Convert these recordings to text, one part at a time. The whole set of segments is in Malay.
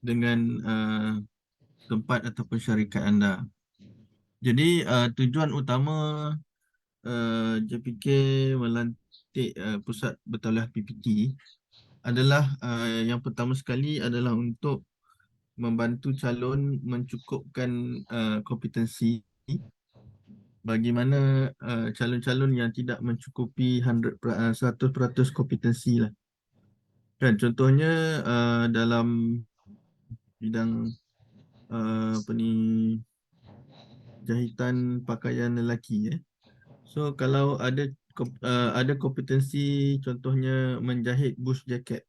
dengan tempat ataupun syarikat anda. Jadi tujuan utama JPK melantik pusat bertauliah PPT adalah yang pertama sekali adalah untuk membantu calon mencukupkan kompetensi bagi mana calon-calon yang tidak mencukupi 100% kompetensi lah. Kan contohnya dalam bidang apa ni, jahitan pakaian lelaki So kalau ada kompetensi contohnya menjahit bush jacket.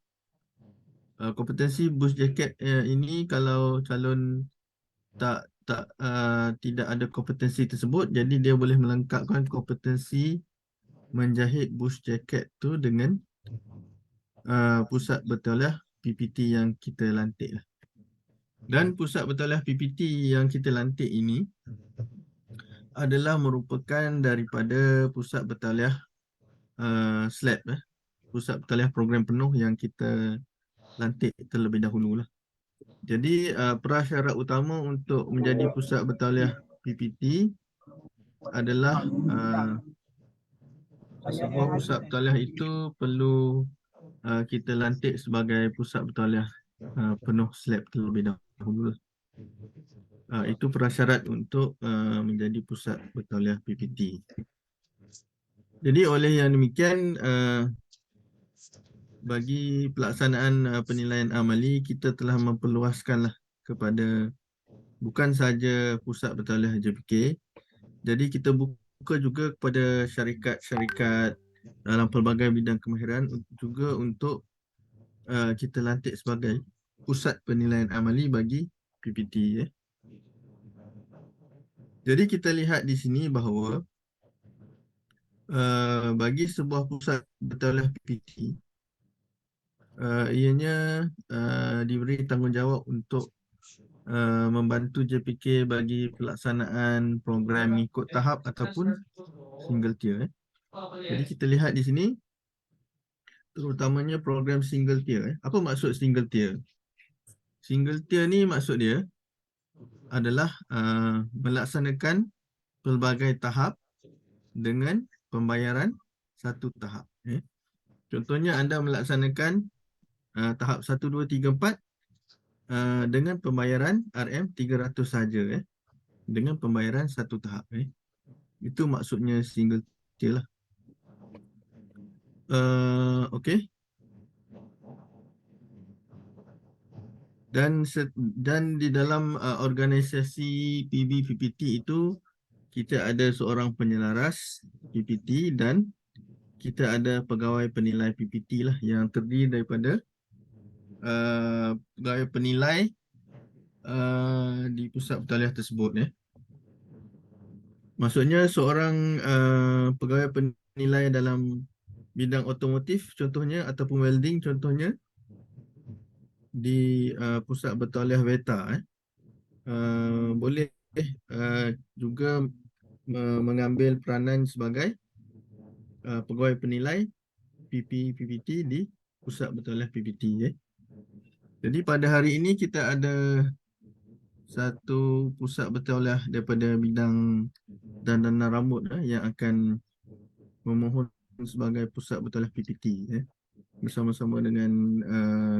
Kompetensi bush jacket ini kalau calon tidak ada kompetensi tersebut, jadi dia boleh melengkapkan kompetensi menjahit bush jacket tu dengan pusat bertauliah PPT yang kita lantik lah. Dan pusat bertauliah PPT yang kita lantik ini adalah merupakan daripada pusat bertauliah SLAP, pusat bertauliah program penuh yang kita lantik terlebih dahulu lah. Jadi prasyarat utama untuk menjadi pusat bertauliah PPT adalah sebuah pusat bertauliah itu perlu kita lantik sebagai pusat bertauliah penuh SLAP terlebih dahulu lah. Itu prasyarat untuk menjadi pusat bertauliah PPT. Jadi oleh yang demikian, bagi pelaksanaan penilaian amali, kita telah memperluaskanlah kepada bukan sahaja pusat bertauliah JPK. Jadi kita buka juga kepada syarikat-syarikat dalam pelbagai bidang kemahiran juga untuk kita lantik sebagai pusat penilaian amali bagi PPT. Jadi kita lihat di sini bahawa bagi sebuah pusat bertauliah PPT, ianya diberi tanggungjawab untuk membantu JPK bagi pelaksanaan program ikut tahap ataupun single tier. Jadi kita lihat di sini terutamanya program single tier. Apa maksud single tier? Single tier ni maksud dia adalah melaksanakan pelbagai tahap dengan pembayaran satu tahap. Contohnya anda melaksanakan tahap 1, 2, 3, 4 dengan pembayaran RM300 saja, dengan pembayaran satu tahap. Itu maksudnya single tier lah. Okey. Dan di dalam organisasi PB-PPT itu kita ada seorang penyelaras PPT dan kita ada pegawai penilai PPT lah yang terdiri daripada pegawai penilai di pusat bertauliah tersebut. Maksudnya seorang pegawai penilai dalam bidang otomotif contohnya ataupun welding contohnya di pusat bertauliah VETA boleh juga mengambil peranan sebagai pegawai penilai PPT di pusat bertauliah PPT. Jadi pada hari ini kita ada satu pusat bertauliah daripada bidang dandanan rambut yang akan memohon sebagai pusat bertauliah PPT bersama-sama dengan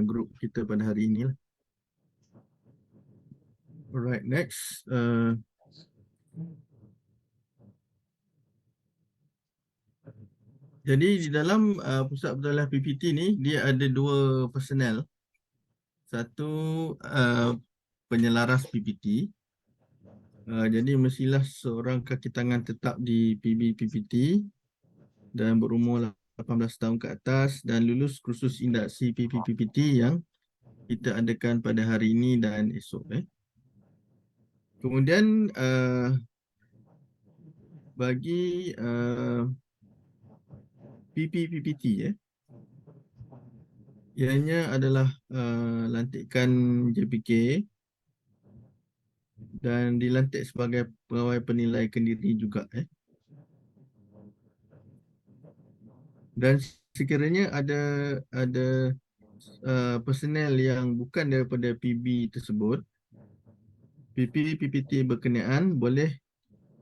grup kita pada hari ini lah. Alright, next. Jadi di dalam pusat bertauliah PPT ni dia ada dua personel. Satu penyelaras PPT. Jadi mestilah seorang kaki tangan tetap di PB PPT dan berumur 18 tahun ke atas dan lulus kursus induksi PPPT yang kita adakan pada hari ini dan esok. Kemudian bagi PPPT ianya adalah lantikan JPK dan dilantik sebagai pegawai penilai kendiri juga. Dan sekiranya ada personel yang bukan daripada PB tersebut, PPT berkenaan boleh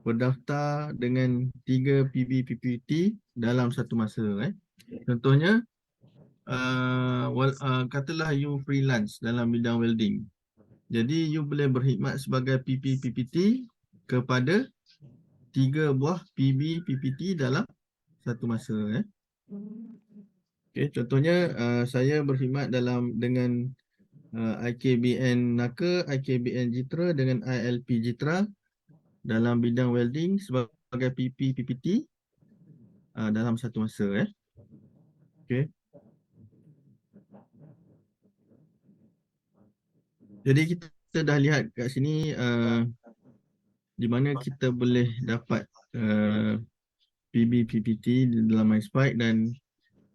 berdaftar dengan 3 PPT dalam satu masa. Contohnya, katalah you freelance dalam bidang welding. Jadi you boleh berkhidmat sebagai PPT kepada 3 buah PPT dalam satu masa. Okay, contohnya saya berkhidmat dengan IKBN Naka, IKBN Jitra dengan ILP Jitra dalam bidang welding sebagai PPT dalam satu masa. Okay. Jadi kita dah lihat kat sini di mana kita boleh dapat PPT di dalam MySpike dan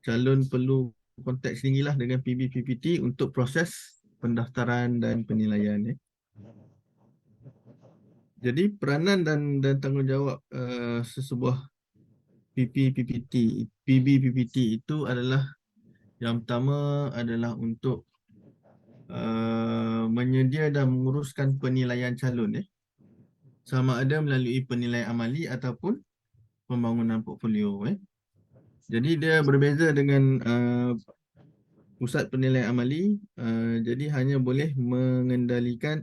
calon perlu kontak sendirilah dengan PPT untuk proses pendaftaran dan penilaian. Jadi peranan dan tanggungjawab sesebuah PPT itu adalah yang pertama adalah untuk menyedia dan menguruskan penilaian calon sama ada melalui penilaian amali ataupun pembangunan portfolio. Jadi dia berbeza dengan pusat penilaian amali. Jadi hanya boleh mengendalikan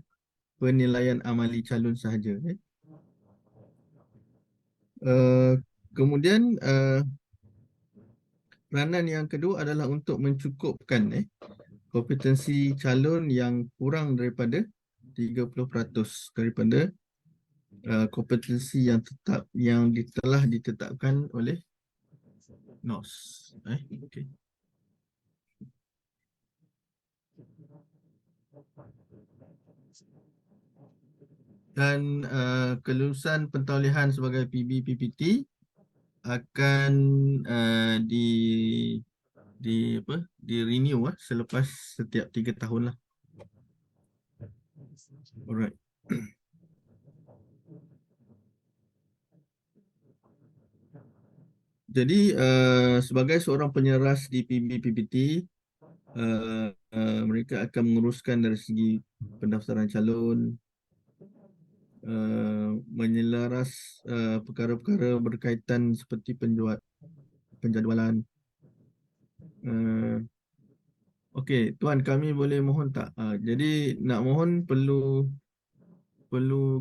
penilaian amali calon sahaja. Kemudian peranan yang kedua adalah untuk mencukupkan kompetensi calon yang kurang daripada 30% daripada kompetensi yang telah ditetapkan oleh NOS. Okay. Dan kelulusan pentaulihan sebagai PPT akan di renew selepas setiap 3 tahun lah. Alright. Jadi sebagai seorang penyeras di PPT, mereka akan menguruskan dari segi pendaftaran calon, menyelaras perkara-perkara berkaitan seperti penjadualan. Okey, Tuan, kami boleh mohon tak? Jadi nak mohon perlu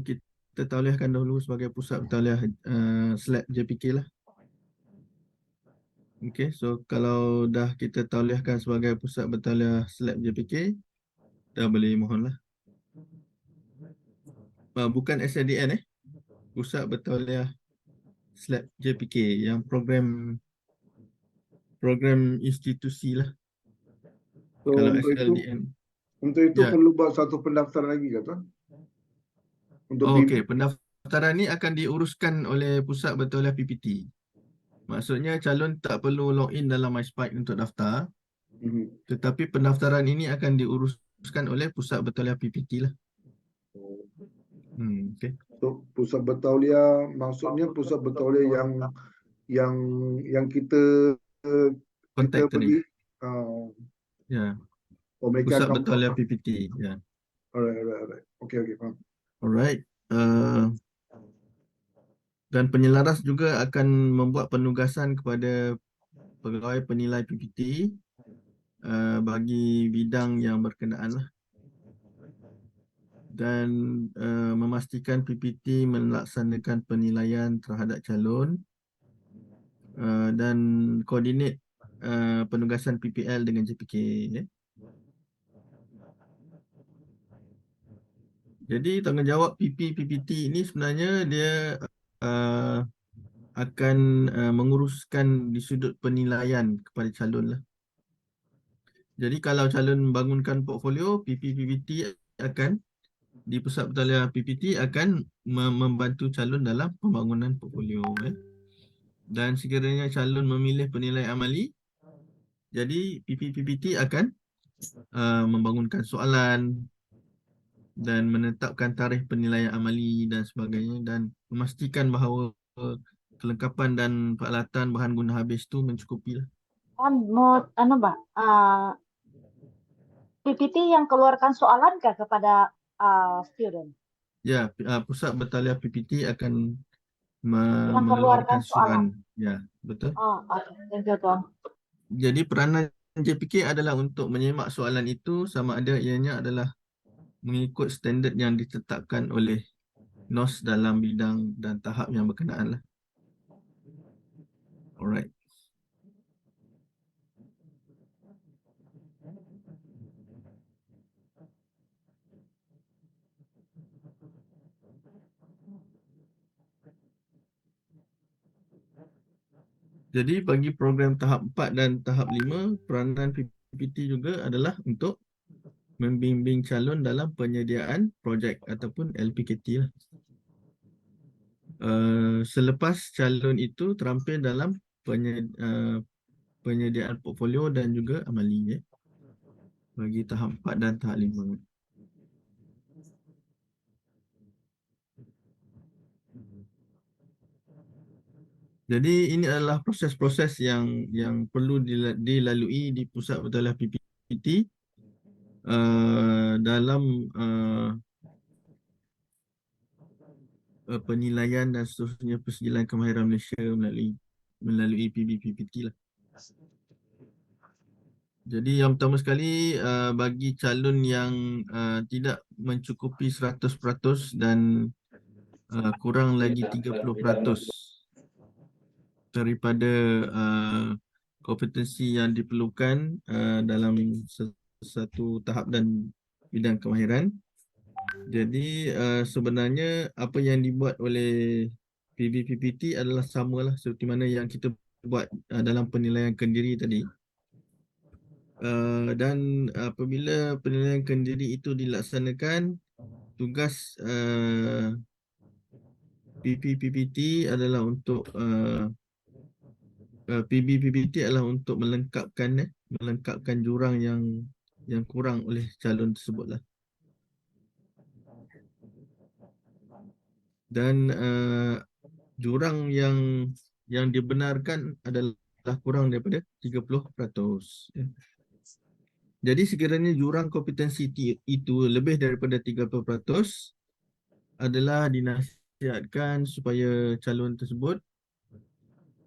kita tauliahkan dahulu sebagai pusat bertauliah SLAB JPK lah. Okey, so kalau dah kita tauliahkan sebagai pusat bertauliah SLAB JPK, dah boleh mohon lah. Bukan SLDN pusat bertauliah SLAB JPK yang program institusi lah. So Kalau SLDN. Untuk itu perlu buat satu pendaftaran lagi ke tuan? Okey, pendaftaran ni akan diuruskan oleh pusat bertauliah PPT. Maksudnya calon tak perlu login dalam MySpike untuk daftar. Tetapi pendaftaran ini akan diuruskan oleh pusat bertauliah PPT lah. Okay. So, pusat bertauliah maksudnya pusat bertauliah yang kita Kontak pergi. Ya. Mereka Pusat akan bertauliah PPT. Ya. Alright. Okay, faham. Alright. Dan penyelaras juga akan membuat penugasan kepada pegawai penilai PPT bagi bidang yang berkenaan lah. Dan memastikan PPT melaksanakan penilaian terhadap calon dan koordinat penugasan PPL dengan JPK. Ya. Jadi tanggungjawab PP PPT ini sebenarnya dia uh, akan menguruskan di sudut penilaian kepada calon lah. Jadi kalau calon membangunkan portfolio, PP PPT akan di pusat bertalian PPT akan membantu calon dalam pembangunan portfolio. Dan sekiranya calon memilih penilai amali, jadi PP PPT akan membangunkan soalan dan menetapkan tarikh penilaian amali dan sebagainya dan memastikan bahawa kelengkapan dan peralatan bahan guna habis tu mencukupi lah. Anu, Mbak, PPT yang keluarkan soalan kah kepada student? Ya, pusat bertalian PPT akan Yang keluarkan mengeluarkan soalan. suran. Ya, betul. Oh, oke. Thank you, Tuan. Jadi peranan JPK adalah untuk menyemak soalan itu sama ada ianya adalah mengikut standard yang ditetapkan oleh NOS dalam bidang dan tahap yang berkenaan lah. Alright. Jadi bagi program tahap 4 dan tahap 5, peranan PPT juga adalah untuk membimbing calon dalam penyediaan projek ataupun LPKT lah. Selepas calon itu terampil dalam penyediaan portfolio dan juga amali bagi tahap 4 dan tahap 5. Jadi ini adalah proses-proses yang perlu dilalui di pusat bertalian PPT dalam penilaian dan seterusnya persijilan kemahiran Malaysia melalui PBPPT lah. Jadi yang pertama sekali bagi calon yang tidak mencukupi 100% dan kurang lagi 30% daripada kompetensi yang diperlukan dalam satu tahap dan bidang kemahiran. Jadi sebenarnya apa yang dibuat oleh PBPPT adalah samalah seperti mana yang kita buat dalam penilaian kendiri tadi. Dan apabila penilaian kendiri itu dilaksanakan, tugas PPPT adalah untuk PBPPT adalah untuk melengkapkan jurang yang kurang oleh calon tersebutlah. Dan jurang yang dibenarkan adalah kurang daripada 30%. Jadi sekiranya jurang kompetensi itu lebih daripada 30%, adalah dinasihatkan supaya calon tersebut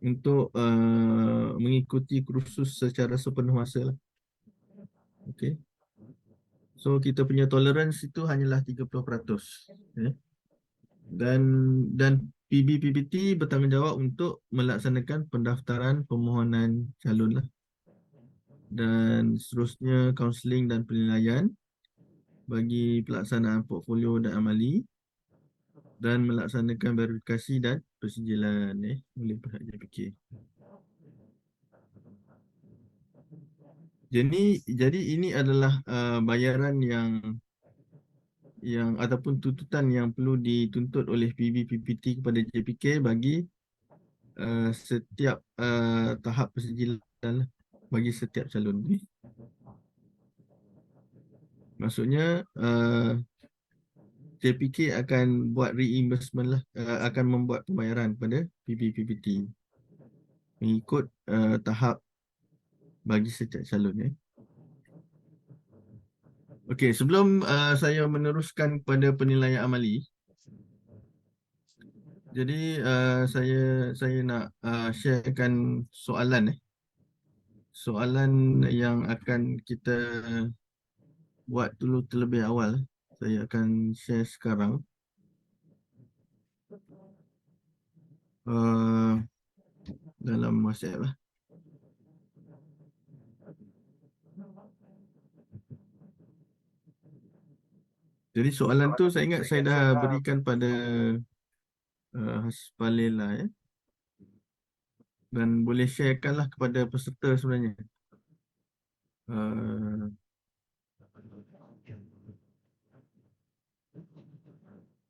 untuk mengikuti kursus secara sepenuh masa lah. Okay. So kita punya tolerance itu hanyalah 30%. Dan PBPPT bertanggungjawab untuk melaksanakan pendaftaran permohonan calon lah. Dan seterusnya kaunseling dan penilaian bagi pelaksanaan portfolio dan amali dan melaksanakan verifikasi dan persijilan oleh pihak JPK. Jadi ini adalah bayaran yang ataupun tuntutan yang perlu dituntut oleh PBPPT kepada JPK bagi setiap tahap persijilan lah, bagi setiap calon ni. Maksudnya JPK akan buat reimbursement lah, akan membuat pembayaran pada PBPPT mengikut tahap bagi setiap calon. Okey, sebelum saya meneruskan kepada penilaian amali, jadi saya nak sharekan soalan soalan yang akan kita buat dulu terlebih awal. Saya akan share sekarang. dalam WhatsApp lah. Jadi soalan tu saya ingat saya dah berikan pada Haspalela ya. Dan boleh sharekan lah kepada peserta sebenarnya. Uh,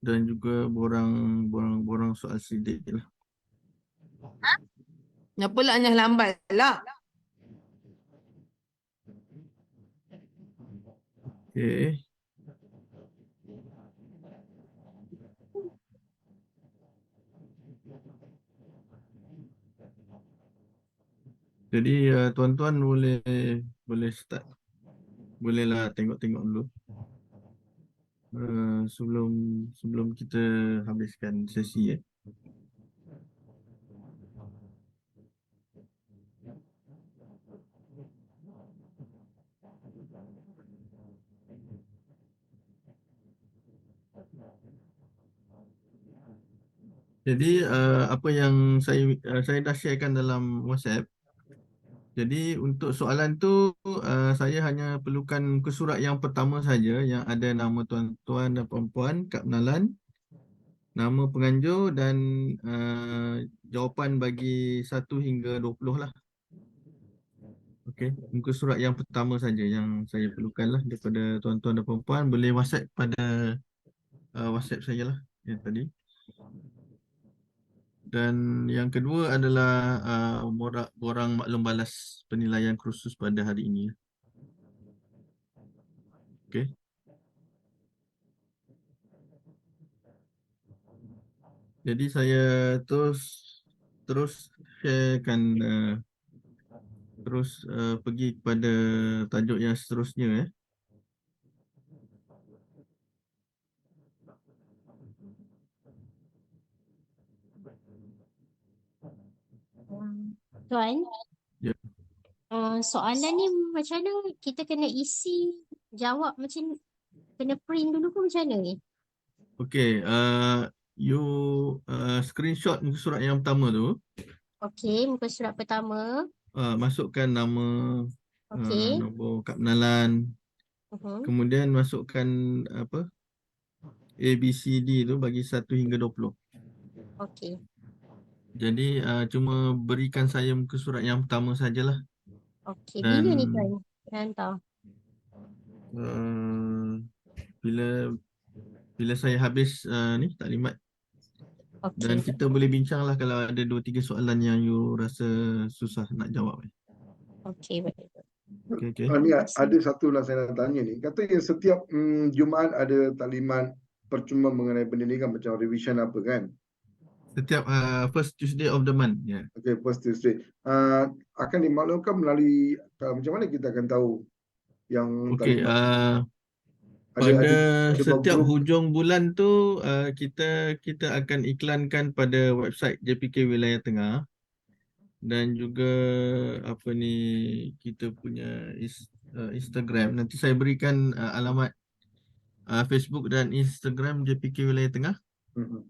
dan juga borang soal sidik lah. Kenapa lah Anyah lambat lah? Okay. Jadi tuan-tuan boleh start. Bolehlah tengok-tengok dulu. Sebelum kita habiskan sesi ya. Jadi apa yang saya dah sharekan dalam WhatsApp. Jadi untuk soalan tu saya hanya perlukan muka surat yang pertama saja yang ada nama tuan-tuan dan puan-puan, kad pengenalan, nama penganjur dan jawapan bagi 1 hingga 20 lah. Okey, muka surat yang pertama saja yang saya perlukan lah daripada tuan-tuan dan puan-puan. Boleh WhatsApp pada WhatsApp saya lah yang tadi. Dan yang kedua adalah borang maklum balas penilaian kursus pada hari ini. Okey. Jadi saya terus sharekan pergi kepada tajuk yang seterusnya ya. Tuan, Ya. soalan ni macam mana kita kena isi, jawab macam kena print dulu ke macam mana ni? Okey, you screenshot muka surat yang pertama tu, Okey, muka surat pertama. masukkan nama, Okey. nombor kad pengenalan, kemudian masukkan apa? ABCD tu bagi 1 hingga 20. Okey. Jadi cuma berikan saya muka surat yang pertama sajalah. Okey, Dan bila ni tuan? Kena hantar. Bila saya habis ni taklimat. Dan Okey. kita boleh bincanglah kalau ada 2-3 soalan yang you rasa susah nak jawab. Okey, baik. Okey. Ni ada satu lah saya nak tanya ni. Katanya setiap Jumaat ada taklimat percuma mengenai benda ni kan, macam revision apa kan? Setiap first Tuesday of the month. Ya. Okay, first Tuesday. Akan dimaklumkan melalui macam mana kita akan tahu yang Okey, taklimat? pada ada setiap group. hujung bulan tu kita akan iklankan pada website JPK Wilayah Tengah. Dan juga apa ni, kita punya Instagram. Nanti saya berikan alamat Facebook dan Instagram JPK Wilayah Tengah.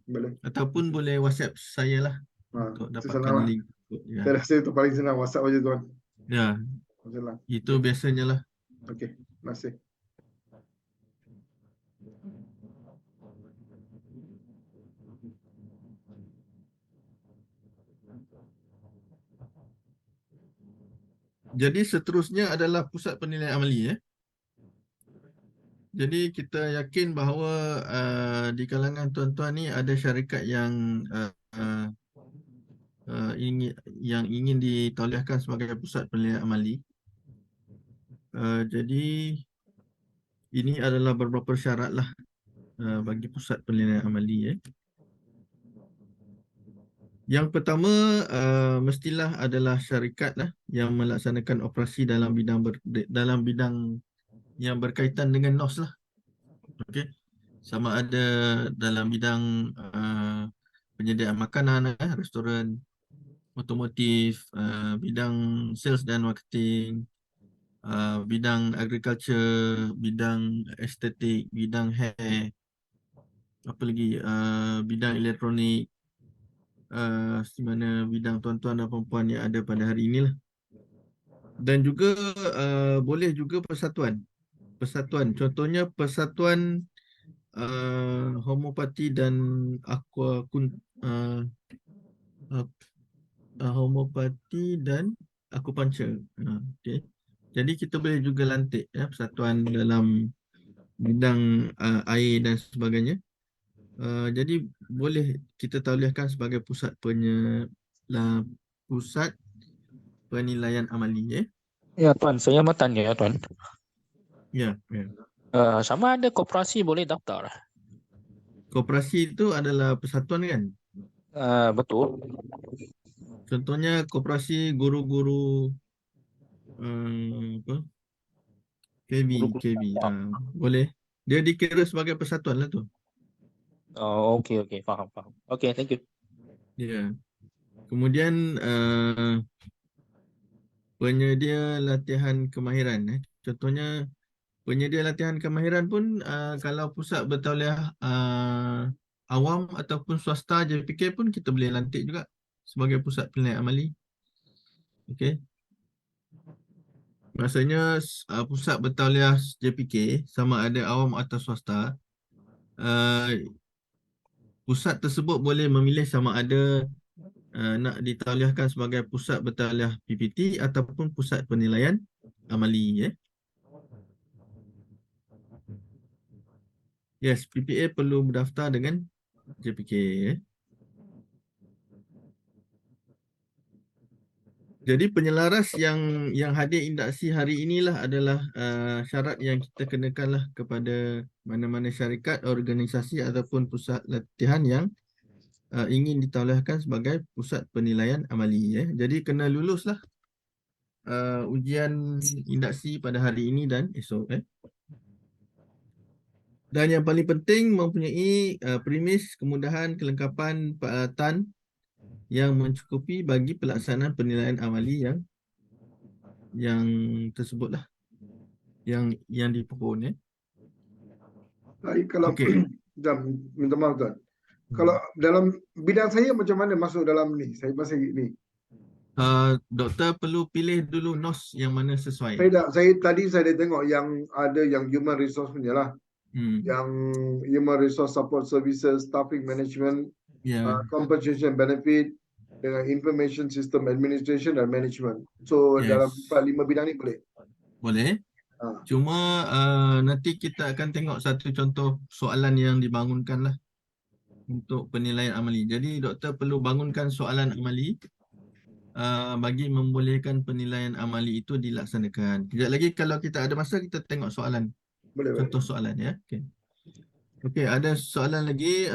Boleh. Ataupun boleh WhatsApp saya lah untuk Itu dapatkan senang lah. link. Ya. Saya rasa itu paling senang, WhatsApp aja tuan. Ya, Senang. itu biasanya lah. Okey, terima kasih. Jadi seterusnya adalah pusat penilaian amali. Jadi kita yakin bahawa di kalangan tuan-tuan ni ada syarikat yang ingin ditauliahkan sebagai pusat penilaian amali. Jadi ini adalah beberapa syarat lah bagi pusat penilaian amali. Yang pertama mestilah adalah syarikat lah yang melaksanakan operasi dalam bidang yang berkaitan dengan NOS lah. Okey. Sama ada dalam bidang penyediaan makanan, restoran, otomotif, bidang sales dan marketing, bidang agriculture, bidang estetik, bidang hair, apa lagi, bidang elektronik, di mana bidang tuan-tuan dan puan-puan yang ada pada hari inilah. Dan juga boleh juga persatuan. Persatuan, contohnya persatuan homopati dan uh, homopati dan akupuncture. Okay. Jadi kita boleh juga lantik ya, persatuan dalam bidang air dan sebagainya. Jadi boleh kita tauliahkan sebagai pusat pusat penilaian amali ya. Ya Tuan, saya mau tanya ya Tuan. Ya, ya. Sama ada koperasi boleh daftar? Koperasi itu adalah persatuan kan? Betul. Contohnya koperasi guru-guru apa? KB, KB. Boleh. Dia dikira sebagai persatuan lah tu. Oh, okey, faham. Okey, thank you. Ya. Kemudian penyedia latihan kemahiran. Contohnya penyedia latihan kemahiran pun kalau pusat bertauliah awam ataupun swasta JPK pun kita boleh lantik juga sebagai pusat penilaian amali. Okey. Maksudnya pusat bertauliah JPK sama ada awam atau swasta, pusat tersebut boleh memilih sama ada nak ditauliahkan sebagai pusat bertauliah PPT ataupun pusat penilaian amali. Yes, PPA perlu berdaftar dengan JPK. Jadi penyelaras yang hadir induksi hari inilah adalah syarat yang kita kenakanlah kepada mana-mana syarikat, organisasi ataupun pusat latihan yang ingin ditauliahkan sebagai pusat penilaian amali. Jadi kena luluslah ujian induksi pada hari ini dan esok. Dan yang paling penting mempunyai premis, kemudahan, kelengkapan peralatan yang mencukupi bagi pelaksanaan penilaian amali yang tersebutlah yang dipohon. Baik, kalau Okey. Jam, minta maaf Tuan. Kalau dalam bidang saya macam mana masuk dalam ni? Saya masih ni. Doktor perlu pilih dulu NOS yang mana sesuai. Saya tadi dah tengok yang ada yang human resource punya lah. Yang human resource support services, staffing management, Ya, compensation benefit dengan information system administration dan management. So dalam yes. 4-5 bidang ni boleh. Boleh. Cuma nanti kita akan tengok satu contoh soalan yang dibangunkan lah untuk penilaian amali. Jadi doktor perlu bangunkan soalan amali bagi membolehkan penilaian amali itu dilaksanakan. Kejap lagi kalau kita ada masa kita tengok soalan. Boleh. Contoh soalan ya. Okey, ada soalan lagi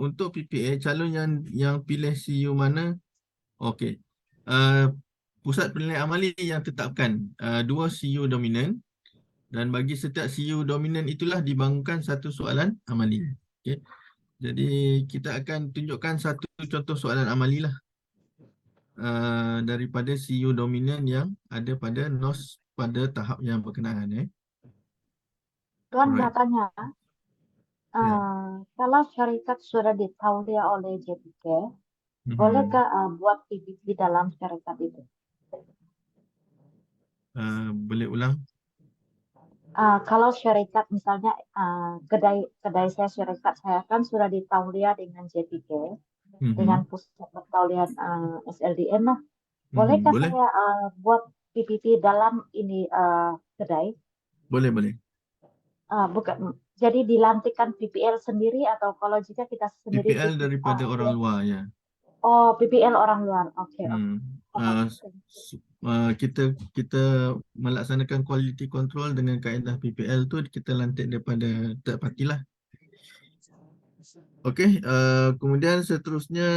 untuk PPA calon yang pilih CU mana? Okey. Pusat penilaian amali yang tetapkan 2 CU dominan dan bagi setiap CU dominan itulah dibangunkan satu soalan amali. Okey. Jadi kita akan tunjukkan satu contoh soalan amali lah daripada CU dominan yang ada pada NOS pada tahap yang berkenaan. Tuan Alright. nak tanya, Ya. kalau syarikat sudah ditauliah oleh JPK, bolehkah buat PPT dalam syarikat itu? Boleh ulang? Kalau syarikat misalnya kedai syarikat saya kan sudah ditauliah dengan JPK, dengan pusat pertaulian SLDN lah. Bolehkah Boleh. saya buat PPT dalam ini kedai? Boleh. Bukan. Jadi dilantikkan PPL sendiri atau kalau jika kita sendiri PPL daripada orang luar ya. Oh, PPL orang luar. Okey. Kita melaksanakan quality control dengan kaedah PPL tu kita lantik daripada third party lah. Okey, kemudian seterusnya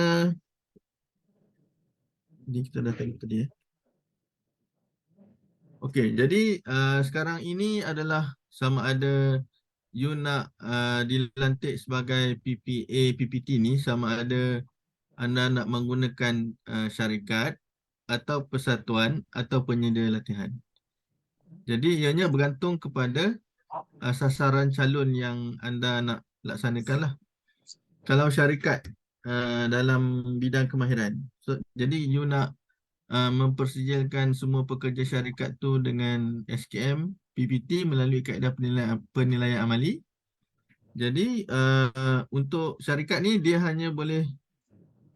ini kita dah tengok tadi ya. Okey, jadi sekarang ini adalah sama ada you nak dilantik sebagai PPA PPT ni sama ada anda nak menggunakan syarikat atau persatuan atau penyedia latihan. Jadi ianya bergantung kepada sasaran calon yang anda nak laksanakan lah. Kalau syarikat dalam bidang kemahiran. So, jadi you nak mempersijilkan semua pekerja syarikat tu dengan SKM, PPT melalui kaedah penilaian amali. Jadi untuk syarikat ni dia hanya boleh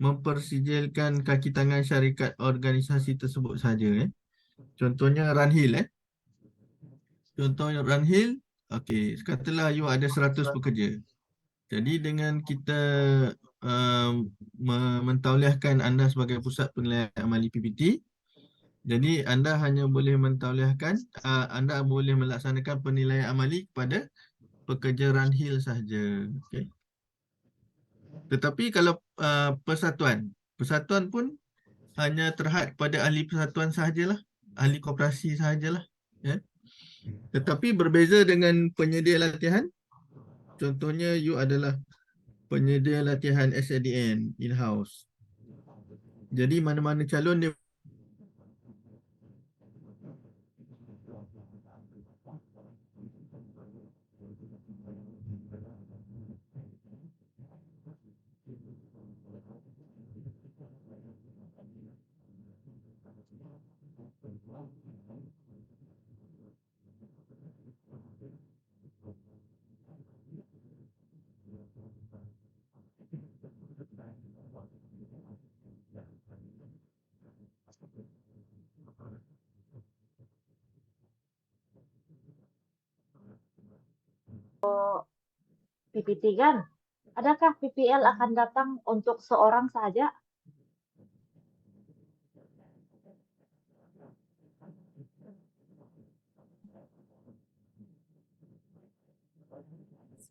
mempersijilkan kaki tangan syarikat organisasi tersebut saja. Contohnya Runhill. Contohnya Runhill, okey, katalah you ada 100 pekerja. Jadi dengan kita mentauliahkan anda sebagai pusat penilaian amali PPT, jadi anda hanya boleh mentauliahkan, anda boleh melaksanakan penilaian amali kepada pekerja Runhill sahaja. Okay. Tetapi kalau persatuan pun hanya terhad pada ahli persatuan sahajalah, ahli koperasi sahajalah. Ya. Tetapi berbeza dengan penyedia latihan, contohnya you adalah penyedia latihan SLDN in-house. Jadi mana-mana calon dia PPT kan? Adakah PPL akan datang untuk seorang saja?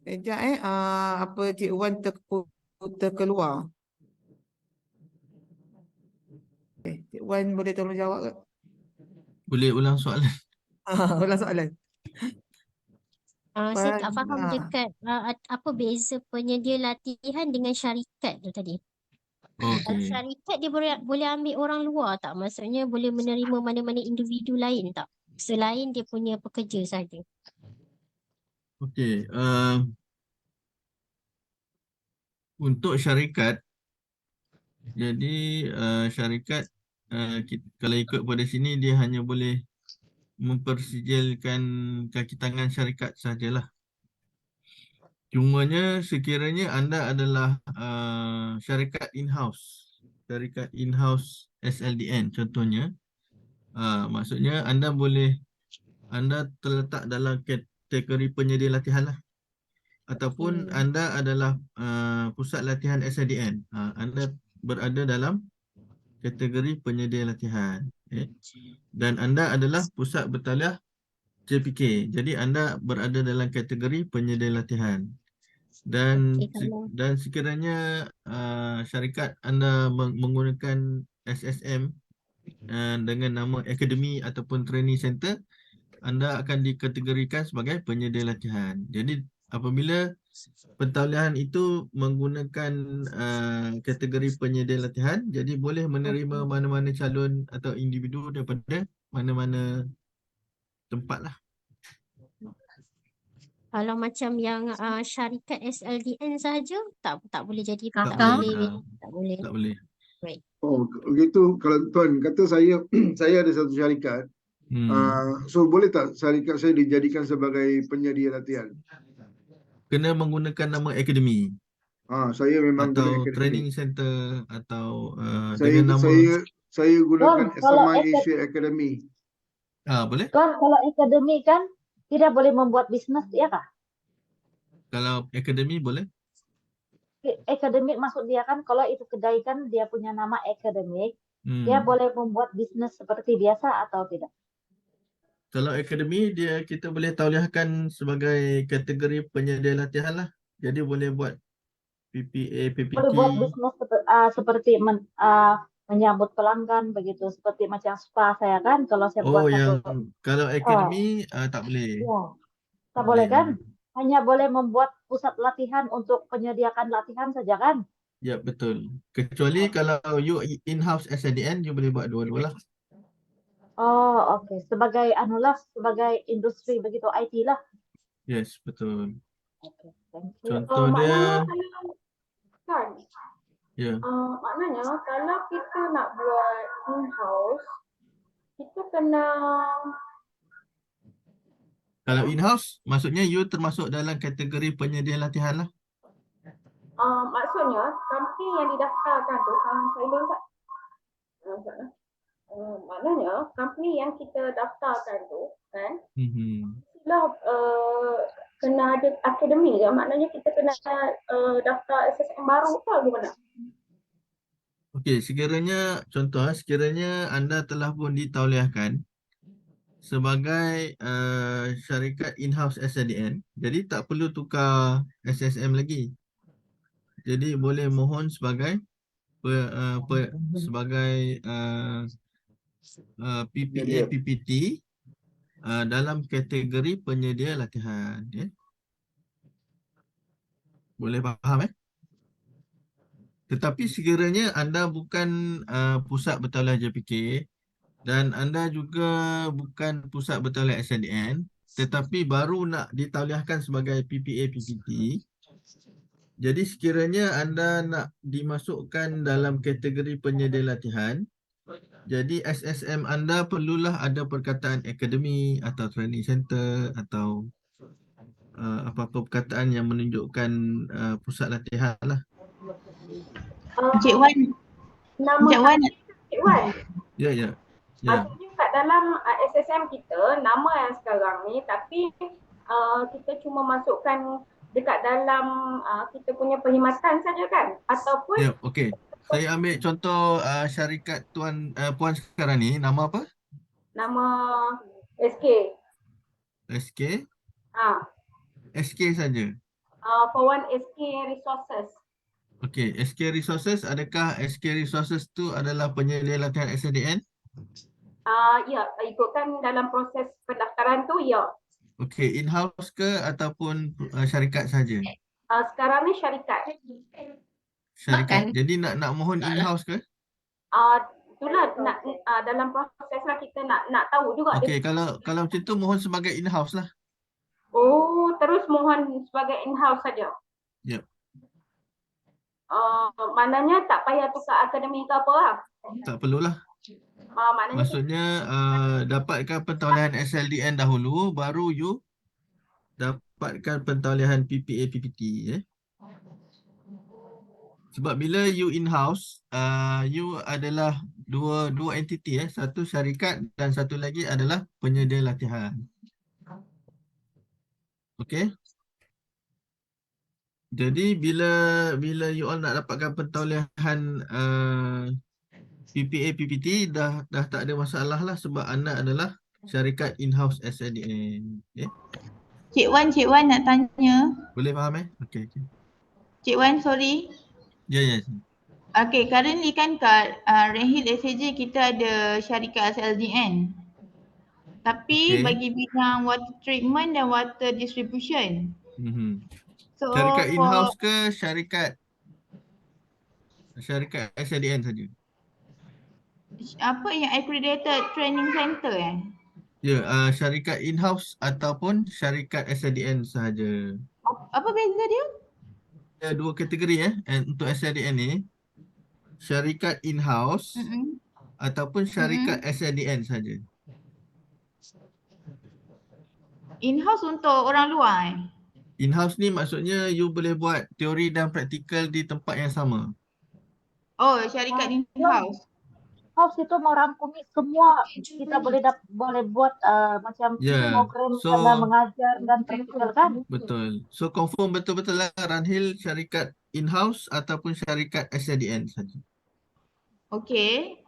Sekejap apa Cik Wan terkeluar. Cik Wan boleh tolong jawab ke? boleh ulang soalan. Ulang soalan. Saya tak faham Ah. dekat apa beza penyedia latihan dengan syarikat tu tadi. Kalau Okey. syarikat dia boleh ambil orang luar tak? Maksudnya boleh menerima mana-mana individu lain tak? Selain dia punya pekerja saja. Okey. Untuk syarikat, jadi syarikat kalau ikut pada sini dia hanya boleh mempersijilkan kaki tangan syarikat sajalah. Cumanya sekiranya anda adalah syarikat in-house SLDN contohnya, maksudnya anda terletak dalam kategori penyedia latihan lah. Ataupun anda adalah pusat latihan SLDN, anda berada dalam kategori penyedia latihan. Dan anda adalah pusat bertaliah JPK. Jadi anda berada dalam kategori penyedia latihan. Dan dan sekiranya syarikat anda menggunakan SSM dengan nama akademi ataupun training center, anda akan dikategorikan sebagai penyedia latihan. Jadi apabila pentauliahan itu menggunakan kategori penyedia latihan, jadi boleh menerima mana-mana calon atau individu daripada mana-mana tempat lah. Kalau macam yang syarikat SLDN sahaja tak boleh jadi Tak tak boleh. boleh tak boleh. Tak boleh. Oh, begitu. Kalau tuan kata saya saya ada satu syarikat, so boleh tak syarikat saya dijadikan sebagai penyedia latihan? Kena menggunakan nama akademi Saya memang guna atau akademi. training center atau Saya dengan nama saya gunakan kalau SMI Asia Academy. boleh. Tuan, kalau akademi kan tidak boleh membuat bisnes, ya kah? Kalau akademi boleh. Akademik maksud dia kan kalau itu kedai kan dia punya nama akademik, dia boleh membuat bisnes seperti biasa atau tidak? Kalau akademi kita boleh tauliahkan sebagai kategori penyedia latihan lah. Jadi boleh buat PPA, PPT. Boleh buat bisnes seperti menyambut pelanggan begitu, seperti macam spa saya kan kalau saya buat kalau akademi tak boleh. Ya, tak boleh kan? Hanya boleh membuat pusat latihan untuk penyediakan latihan saja kan? Ya, betul. Kecuali kalau you in-house SLDN, you boleh buat dua-dua lah. Oh, okey. Sebagai sebagai industri begitu IT lah. Yes, betul. Okay, thank you. Contoh dia, Ya. Maknanya kalau kita nak buat in-house, kita kena Kalau in-house, maksudnya you termasuk dalam kategori penyedia latihan lah. maksudnya company yang didaftarkan tu silent tak? Maknanya company yang kita daftarkan tu kan, lah kena ada akademi ke? Maknanya kita kena daftar SSM baru ke gimana? Okey, sekiranya anda telah pun ditauliahkan sebagai syarikat in-house SLDN, jadi tak perlu tukar SSM lagi. Jadi boleh mohon sebagai PPA PPT dalam kategori penyedia latihan, ya. Boleh faham, Tetapi sekiranya anda bukan pusat bertauliah JPK dan anda juga bukan pusat bertauliah SNDN, tetapi baru nak ditauliahkan sebagai PPA PPT, jadi sekiranya anda nak dimasukkan dalam kategori penyedia latihan, jadi SSM anda perlulah ada perkataan akademi atau training center atau apa-apa perkataan yang menunjukkan pusat latihan lah. Encik Wan, Nama Encik Wan, Encik Wan. Ya. Maksudnya kat dalam SSM kita, nama yang sekarang ni, tapi kita cuma masukkan dekat dalam kita punya perkhidmatan saja kan? Ataupun Ya, okey. Saya ambil contoh syarikat puan sekarang ni, nama apa? nama SK. SK? SK saja. For one SK Resources. Okey, SK Resources, adakah SK Resources tu adalah penyedia latihan SDN? Ya, ikutkan dalam proses pendaftaran tu, ya. Okey, in-house ke ataupun syarikat saja? Sekarang ni syarikat. Syarikat. Jadi nak mohon in-house ke? Itulah dalam proses lah kita nak tahu juga. Okey, kalau macam tu mohon sebagai in-house lah. Oh, terus mohon sebagai in-house saja. Ya. Maknanya tak payah tukar akademi ke apa lah? Tak perlulah. Maknanya Maksudnya dapatkan pentaulihan SLDN dahulu, baru you dapatkan pentaulihan PPA PPT, Sebab bila you in-house, you adalah dua entiti, satu syarikat dan satu lagi adalah penyedia latihan. Okey. Jadi bila you all nak dapatkan pentaulihan PPA PPT dah tak ada masalah lah, sebab anda adalah syarikat in-house SLDN. Cik Wan nak tanya. Boleh faham Okey. Cik Wan, sorry. Ya. Okay, currently kan kat Redhill SAJ kita ada syarikat SLDN. Tapi bagi bidang water treatment dan water distribution. So Syarikat in-house ke syarikat SLDN saja? Apa yang accredited training center Ya, syarikat in-house ataupun syarikat SLDN sahaja. Apa beza dia? Ada dua kategori untuk SLDN ni. Syarikat in-house ataupun syarikat SLDN saja. In-house untuk orang luar In-house ni maksudnya you boleh buat teori dan praktikal di tempat yang sama. Oh, syarikat in-house. House itu merangkumi semua, kita boleh buat macam program dalam mengajar dan praktikal kan? Betul. So confirm betul-betul lah Redhill syarikat in-house ataupun syarikat SLDN saja. Okey,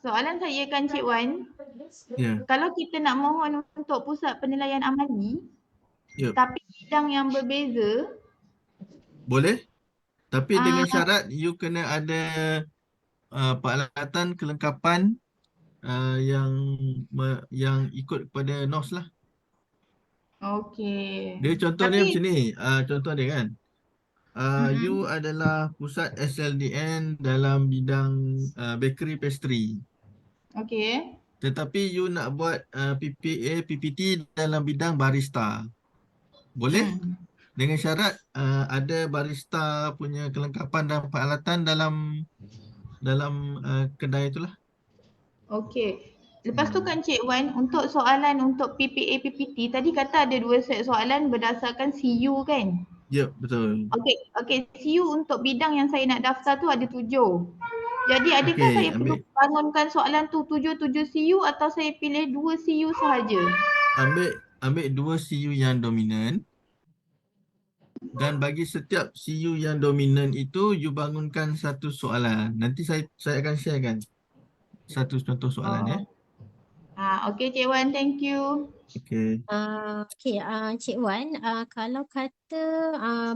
soalan saya kan Cik Wan. Kalau kita nak mohon untuk pusat penilaian amali, tapi bidang yang berbeza, boleh. Tapi dengan syarat you kena ada peralatan kelengkapan yang ikut kepada NOS lah. Okey. Dia contoh dia macam ni. Contoh dia kan. You adalah pusat SLDN dalam bidang bakery pastry. Okey. Tetapi you nak buat PPA PPT dalam bidang barista. Boleh? Dengan syarat ada barista punya kelengkapan dan peralatan dalam kedai itulah. Okey. Lepas tu kan Cik Wan, untuk soalan untuk PPA PPT tadi kata ada 2 set soalan berdasarkan CU kan? Ya, betul. Okey, CU untuk bidang yang saya nak daftar tu ada 7. Jadi adakah Okey, saya perlu bangunkan soalan tu 7 CU atau saya pilih 2 CU sahaja? Ambil 2 CU yang dominan. Dan bagi setiap CU yang dominan itu, you bangunkan satu soalan. Nanti saya akan sharekan satu contoh soalan ya. Okey Cik Wan, thank you. Okey. Cik Wan, kalau kata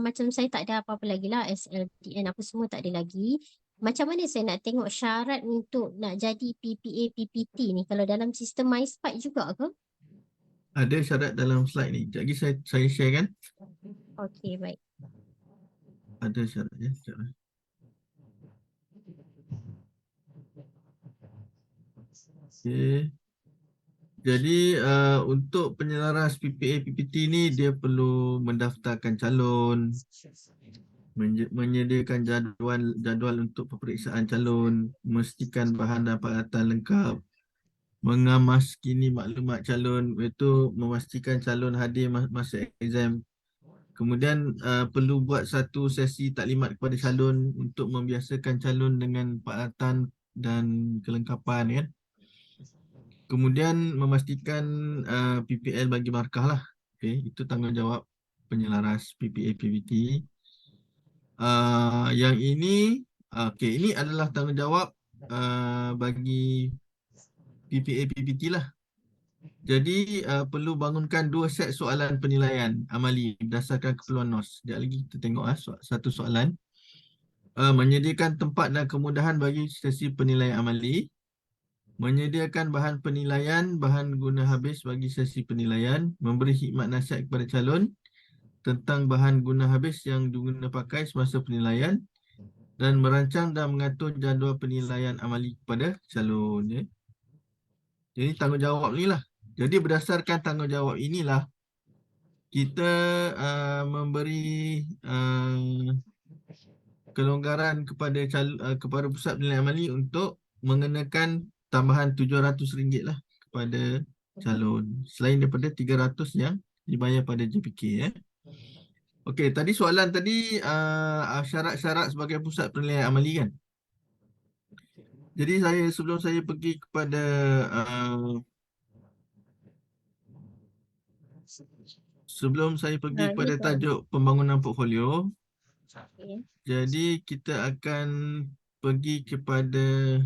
macam saya tak ada apa-apa lagi lah, SLDN apa semua tak ada lagi. Macam mana saya nak tengok syarat untuk nak jadi PPA PPT ni? Kalau dalam sistem MySpark juga ke? Ada syarat dalam slide ni. Sekejap lagi saya sharekan. Okey, baik. Ada syarat ya. Sekejap. Okey. Jadi untuk penyelaras PPA PPT ni dia perlu mendaftarkan calon, menyediakan jadual untuk peperiksaan calon, memastikan bahan dan peralatan lengkap, mengamaskini maklumat calon, iaitu memastikan calon hadir masa exam. Kemudian perlu buat satu sesi taklimat kepada calon untuk membiasakan calon dengan peralatan dan kelengkapan kan. Kemudian memastikan PPL bagi markah lah. Okay, itu tanggungjawab penyelaras PPA PPT. Yang ini, ini adalah tanggungjawab bagi PPA PPT lah. Jadi perlu bangunkan 2 set soalan penilaian amali berdasarkan keperluan NOS. Sekejap lagi kita tengok satu soalan. Menyediakan tempat dan kemudahan bagi sesi penilaian amali. Menyediakan bahan penilaian, bahan guna habis bagi sesi penilaian, memberi khidmat nasihat kepada calon tentang bahan guna habis yang diguna pakai semasa penilaian dan merancang dan mengatur jadual penilaian amali kepada calon. Ya. Jadi tanggungjawab ni lah. Jadi berdasarkan tanggungjawab inilah kita memberi kelonggaran kepada pusat penilaian amali untuk mengenakan tambahan RM700 lah kepada calon selain daripada RM300 yang dibayar pada JPK ya. Okey, tadi soalan tadi syarat-syarat sebagai pusat penilaian amali kan. Jadi sebelum saya pergi kepada kepada tajuk pembangunan portfolio. Jadi kita akan pergi kepada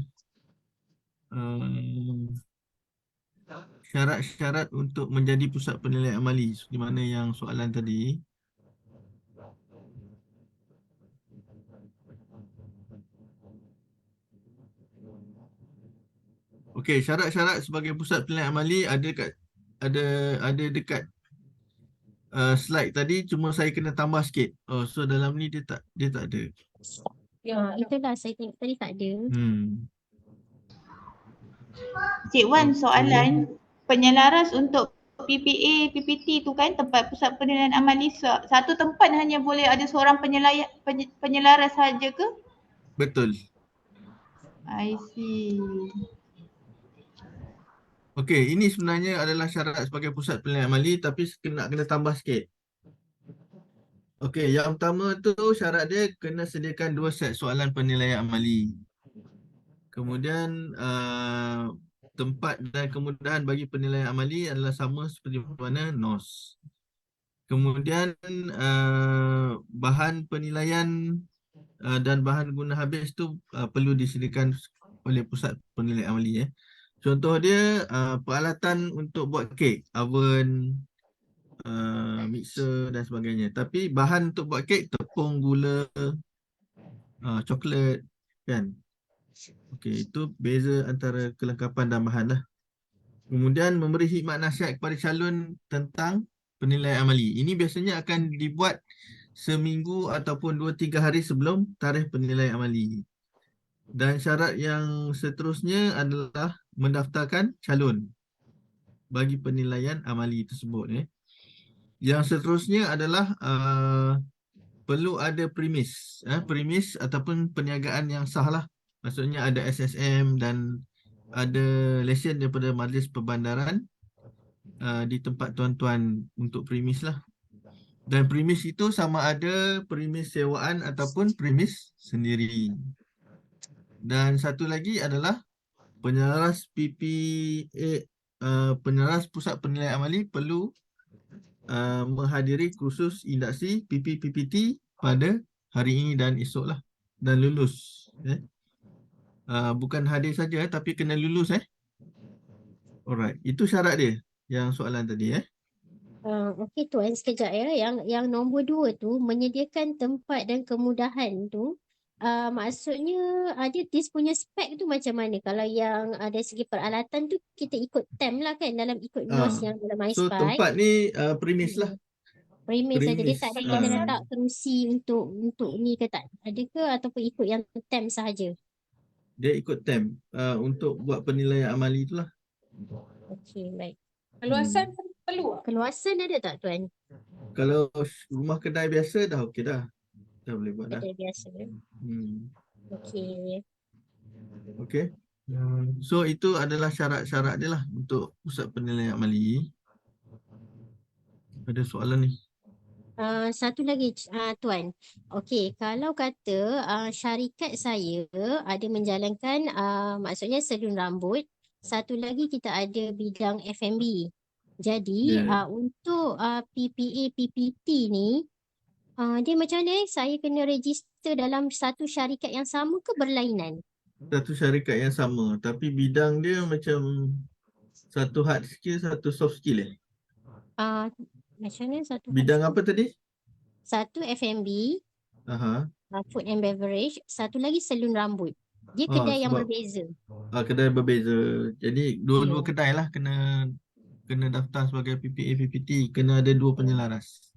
syarat-syarat untuk menjadi pusat penilaian amali di mana yang soalan tadi. Okey, syarat-syarat sebagai pusat penilaian amali ada dekat slide tadi, cuma saya kena tambah sikit. So dalam ni dia tak ada. Ya, itulah saya tengok tadi tak ada. Cik Wan, soalan penyelaras untuk PPA, PPT tu kan tempat pusat penilaian amali satu tempat hanya boleh ada seorang penyelaras saja ke? Betul. I see. Okey, ini sebenarnya adalah syarat sebagai pusat penilaian amali tapi kena tambah sikit. Okey, yang pertama tu syarat dia kena sediakan 2 set soalan penilaian amali. Kemudian tempat dan kemudahan bagi penilaian amali adalah sama seperti mana NOS. Kemudian bahan penilaian dan bahan guna habis tu perlu disediakan oleh pusat penilaian amali ya. Contoh dia peralatan untuk buat kek, oven, mixer dan sebagainya. Tapi bahan untuk buat kek tepung, gula, coklat kan. Okey, itu beza antara kelengkapan dan bahan lah. Kemudian memberi khidmat nasihat kepada calon tentang penilaian amali. Ini biasanya akan dibuat seminggu ataupun 2-3 hari sebelum tarikh penilaian amali. Dan syarat yang seterusnya adalah mendaftarkan calon bagi penilaian amali tersebut. Yang seterusnya adalah perlu ada premis. Premis ataupun perniagaan yang sah lah. Maksudnya ada SSM dan ada lesen daripada Majlis Perbandaran di tempat tuan-tuan untuk premis lah. Dan premis itu sama ada premis sewaan ataupun premis sendiri. Dan satu lagi adalah penyelaras PPA, penyelaras Pusat Penilaian Amali perlu menghadiri kursus induksi PPPT pada hari ini dan esok lah. Dan lulus. Bukan hadir saja tapi kena lulus. Alright, itu syarat dia yang soalan tadi. Okey Tuan, sekejap ya. Yang nombor 2 tu, menyediakan tempat dan kemudahan tu, maksudnya dia punya spek tu macam mana? Kalau yang dari segi peralatan tu kita ikut TEM lah kan, dalam ikut NOS yang dalam So MySpy. tempat ni premis lah. Premis saja, dia Premis. tak ada kita letak kerusi untuk ni ke tak ada ke, ataupun ikut yang TEM sahaja? Dia ikut TEM untuk buat penilaian amali itulah. Okey, baik. Keluasan perlu tak? Keluasan ada tak Tuan? Kalau rumah kedai biasa dah okey dah. Dah boleh buat dah. Kedai biasa. Okey. Okey. So itu adalah syarat-syarat dia lah untuk pusat penilaian amali. Ada soalan ni. Satu lagi Tuan. Okey, kalau kata syarikat saya ada menjalankan maksudnya salon rambut, satu lagi kita ada bidang F&B. Jadi untuk PPA PPT ni dia macam mana saya kena register dalam satu syarikat yang sama ke berlainan? Satu syarikat yang sama tapi bidang dia macam satu hard skill, satu soft skill Macam mana satu? Bidang apa tadi? Satu F&B, food and beverage, satu lagi salon rambut. Dia kedai yang berbeza. Kedai berbeza. Jadi dua-dua kedai lah kena daftar sebagai PPA PPT, kena ada dua penyelaras.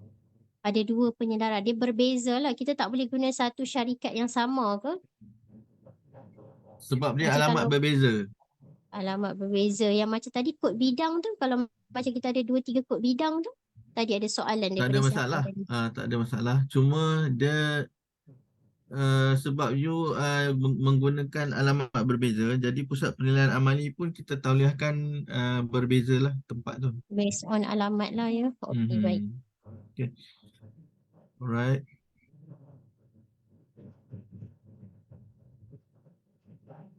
Ada dua penyelaras, dia berbeza lah. Kita tak boleh guna satu syarikat yang sama ke? Sebab dia Macam alamat berbeza. Alamat berbeza. Yang macam tadi kod bidang tu, kalau macam kita ada 2-3 kod bidang tu, tadi ada soalan Tak daripada ada masalah. Tak ada masalah. Cuma dia sebab you menggunakan alamat berbeza, jadi pusat penilaian amali pun kita tauliahkan berbezalah tempat tu. Based on alamat lah ya. Okey, baik. Okay. Alright.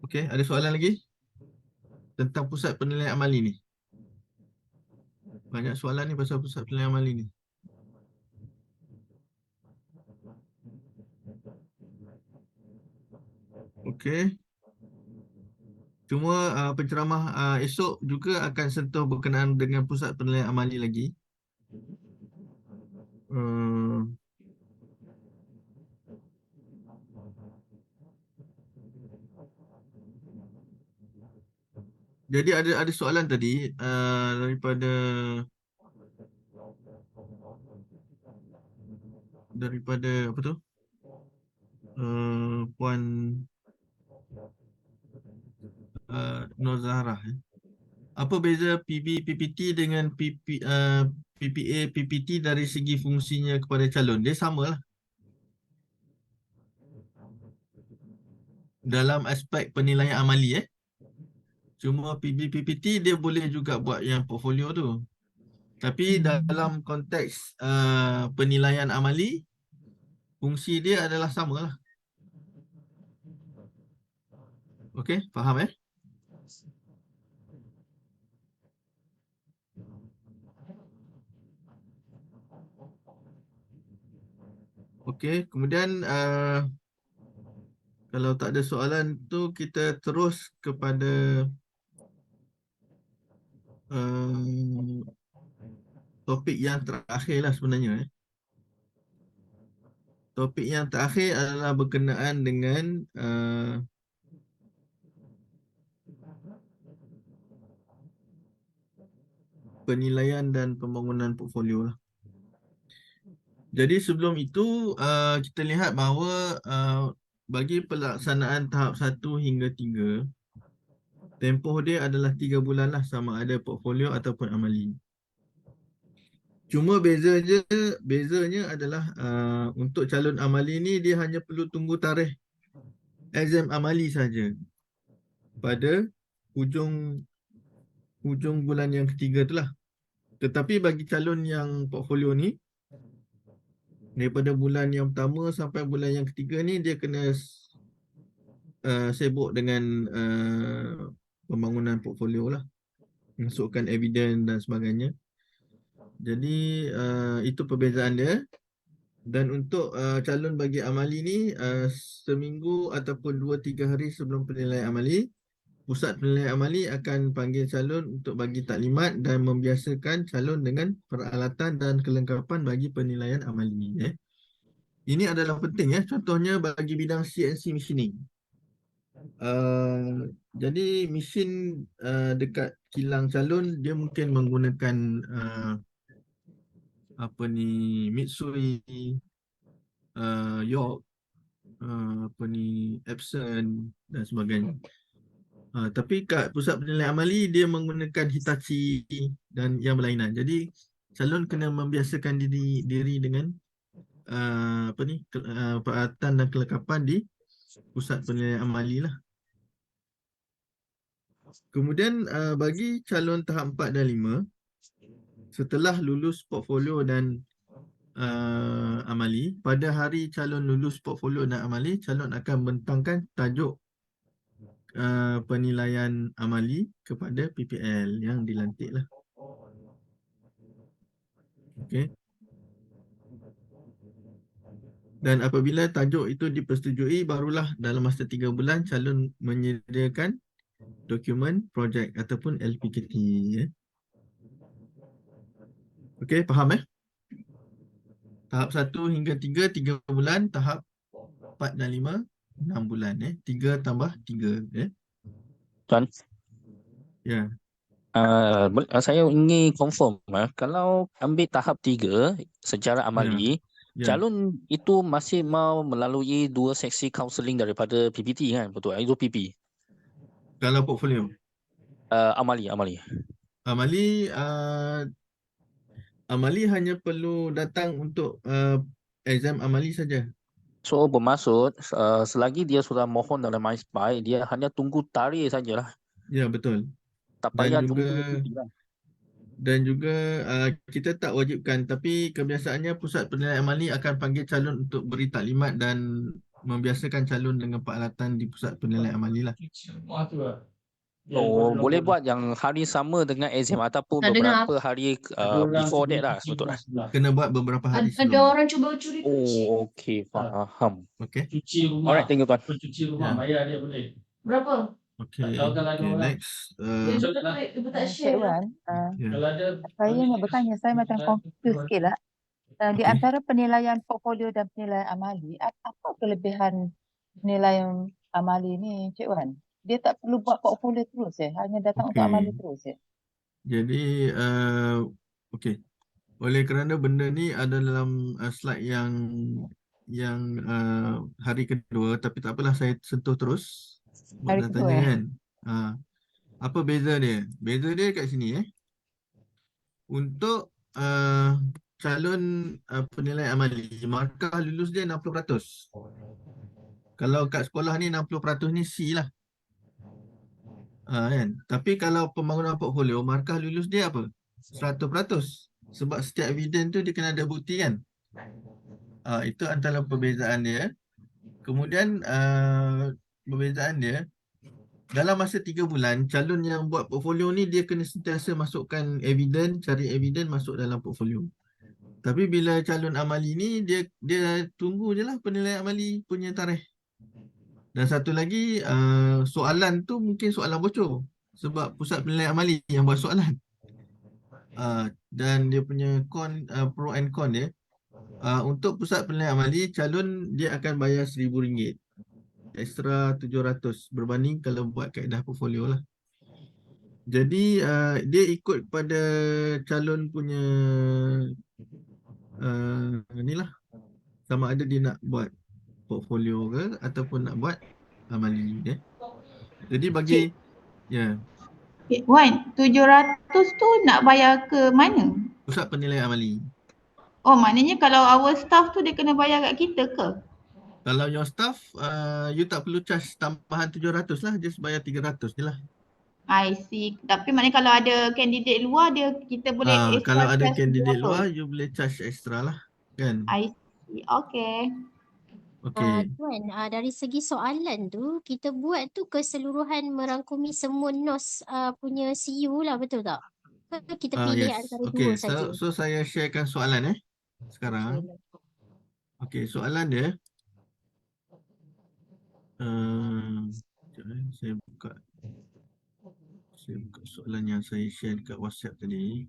Okay, ada soalan lagi? Tentang pusat penilaian amali ni. Banyak soalan ni pasal pusat penilaian amali ni. Okey. Cuma penceramah esok juga akan sentuh berkenaan dengan pusat penilaian amali lagi. Jadi ada soalan tadi daripada apa tu? Puan Nur Zahra. Apa beza PB PPT dengan PPA PPT dari segi fungsinya kepada calon? Dia samalah. Dalam aspek penilaian amali Cuma PB PPT dia boleh juga buat yang portfolio tu. Tapi dalam konteks penilaian amali, fungsi dia adalah samalah. Okey, faham Okey, kemudian kalau tak ada soalan tu kita terus kepada topik yang terakhir lah sebenarnya. Topik yang terakhir adalah berkenaan dengan penilaian dan pembangunan portfolio lah. Jadi sebelum itu kita lihat bahawa bagi pelaksanaan tahap 1 hingga 3, tempoh dia adalah 3 bulan lah, sama ada portfolio ataupun amali. Cuma bezanya adalah untuk calon amali ni dia hanya perlu tunggu tarikh exam amali saja pada hujung bulan yang ketiga tu lah. Tetapi bagi calon yang portfolio ni, daripada bulan yang pertama sampai bulan yang ketiga ni dia kena sibuk dengan pembangunan portfolio lah, masukkan evidence dan sebagainya. Jadi itu perbezaan dia. Dan untuk calon bagi amali ni, seminggu ataupun 2-3 hari sebelum penilaian amali, pusat penilaian amali akan panggil calon untuk bagi taklimat dan membiasakan calon dengan peralatan dan kelengkapan bagi penilaian amali. Ini adalah penting contohnya bagi bidang CNC machining. Jadi mesin dekat kilang calon dia mungkin menggunakan Mitsui, York, Epson dan sebagainya. Tapi kat pusat penilaian amali dia menggunakan Hitachi dan yang berlainan. Jadi calon kena membiasakan diri dengan peralatan dan kelengkapan di pusat penilaian amali lah. Kemudian bagi calon tahap 4 dan 5, setelah lulus portfolio dan amali, pada hari calon lulus portfolio dan amali, calon akan bentangkan tajuk penilaian amali kepada PPL yang dilantik lah. Okey. Dan apabila tajuk itu dipersetujui, barulah dalam masa 3 bulan calon menyediakan dokumen projek ataupun LPKT. Okey, faham Tahap 1 hingga 3, 3 bulan. Tahap 4 dan 5, 6 bulan. 3 tambah 3. Tuan, Ya. saya ingin confirm kalau ambil tahap 3 secara amali, calon itu masih mau melalui 2 seksi kaunseling daripada PPT kan? Betul? Itu PP. Kalau portfolio. Amali. Amali hanya perlu datang untuk exam amali saja. So bermaksud selagi dia sudah mohon dalam MySpy, dia hanya tunggu tarikh sajalah. Ya, betul. Tak payah Dan tunggu juga PP lah. Dan juga kita tak wajibkan, tapi kebiasaannya pusat penilaian amali akan panggil calon untuk beri taklimat dan membiasakan calon dengan peralatan di pusat penilaian amali lah. Oh, boleh buat yang hari sama dengan exam ataupun beberapa hari before that lah, betul lah. Kena buat beberapa hari Ada sebelum. orang cuba curi Oh, okey, faham. Okey. Cuci rumah. Alright, thank you tuan. Cuci rumah, bayar dia boleh. berapa? Okey. Tak tahu kalau ada orang. Next. Ibu tak share. Cik Wan, Kalau ada saya nak bertanya, saya macam confused sikit lah. Di antara penilaian portfolio dan penilaian amali, apa kelebihan penilaian amali ni, Cik Wan? Dia tak perlu buat portfolio terus hanya datang untuk amali terus Jadi, okey. Oleh kerana benda ni ada dalam slide yang hari kedua, tapi tak apalah, saya sentuh terus. Hari kedua kan. Apa beza dia? Beza dia kat sini Untuk calon penilaian amali, markah lulus dia 60%. Kalau kat sekolah ni 60% ni C lah. Kan? Tapi kalau pembangunan portfolio, markah lulus dia apa? 100%. Sebab setiap evidence tu dia kena ada bukti kan. Itu antara perbezaan dia. Kemudian perbezaan dia, dalam masa 3 bulan, calon yang buat portfolio ni dia kena sentiasa masukkan evidence, cari evidence masuk dalam portfolio. Tapi bila calon amali ni, dia tunggu je lah penilaian amali punya tarikh. Dan satu lagi, soalan tu mungkin soalan bocor. Sebab pusat penilaian amali yang buat soalan. Dan dia punya pro and con dia. Untuk pusat penilaian amali, calon dia akan bayar RM1,000. Extra 700 berbanding kalau buat kaedah portfolio lah. Jadi dia ikut pada calon punya inilah, sama ada dia nak buat portfolio ke ataupun nak buat amali Jadi bagi Wan, 700 tu nak bayar ke mana? Pusat penilaian amali. Oh, maknanya kalau our staff tu dia kena bayar kat kita ke? Kalau your staff, you tak perlu charge tambahan 700 lah. Just bayar 300 je lah. I see. Tapi maknanya kalau ada candidate luar dia kita boleh extra Kalau ada charge candidate berapa? luar, you boleh charge extra lah. Kan? I see. Okay. Okay. Tuan, dari segi soalan tu, kita buat tu keseluruhan merangkumi semua NOS punya CU lah, betul tak? Ke kita pilih Yes. antara Okay. dua saja? So saya sharekan soalan sekarang. Okay. Soalan dia. Sekejap, saya buka soalan yang saya share dekat WhatsApp tadi.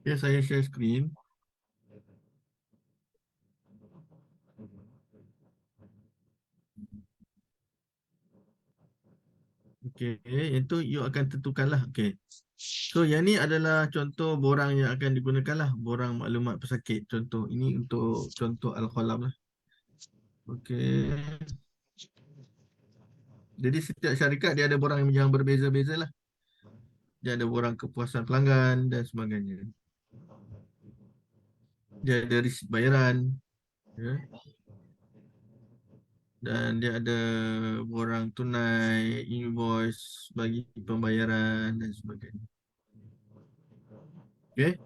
Okay, saya share screen. Okay, itu you akan tentukan lah. Okay. So yang ni adalah contoh borang yang akan digunakan lah. Borang maklumat pesakit. Contoh. Ini untuk contoh Al-Qalam lah. Okay. Jadi setiap syarikat dia ada borang yang berbeza-beza lah. Dia ada borang kepuasan pelanggan dan sebagainya. Dia ada resit bayaran. Ya. Dan dia ada borang tunai, invoice bagi pembayaran dan sebagainya. Okay.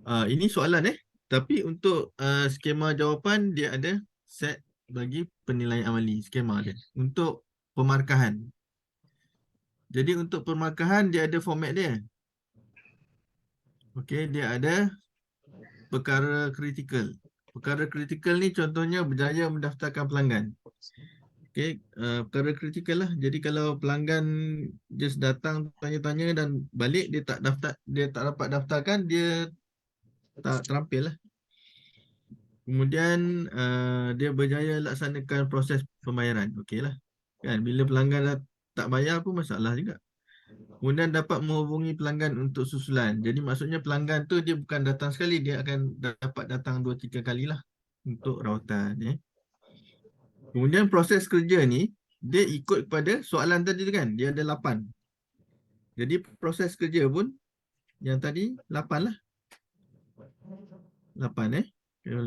Ini soalan Tapi untuk skema jawapan dia ada set bagi penilaian amali, skema dia. Untuk pemarkahan. Jadi untuk pemarkahan dia ada format dia. Okey, dia ada perkara kritikal. Perkara kritikal ni contohnya berjaya mendaftarkan pelanggan. Okey, perkara kritikal lah. Jadi kalau pelanggan just datang tanya-tanya dan balik dia tak dapat daftarkan, dia tak terampil lah. Kemudian dia berjaya laksanakan proses pembayaran. Okey lah. Kan bila pelanggan tak bayar pun masalah juga. Kemudian dapat menghubungi pelanggan untuk susulan. Jadi maksudnya pelanggan tu dia bukan datang sekali, dia akan dapat datang 2-3 kali lah untuk rawatan. Kemudian proses kerja ni dia ikut kepada soalan tadi tu kan. Dia ada 8. Jadi proses kerja pun yang tadi 8 lah. 8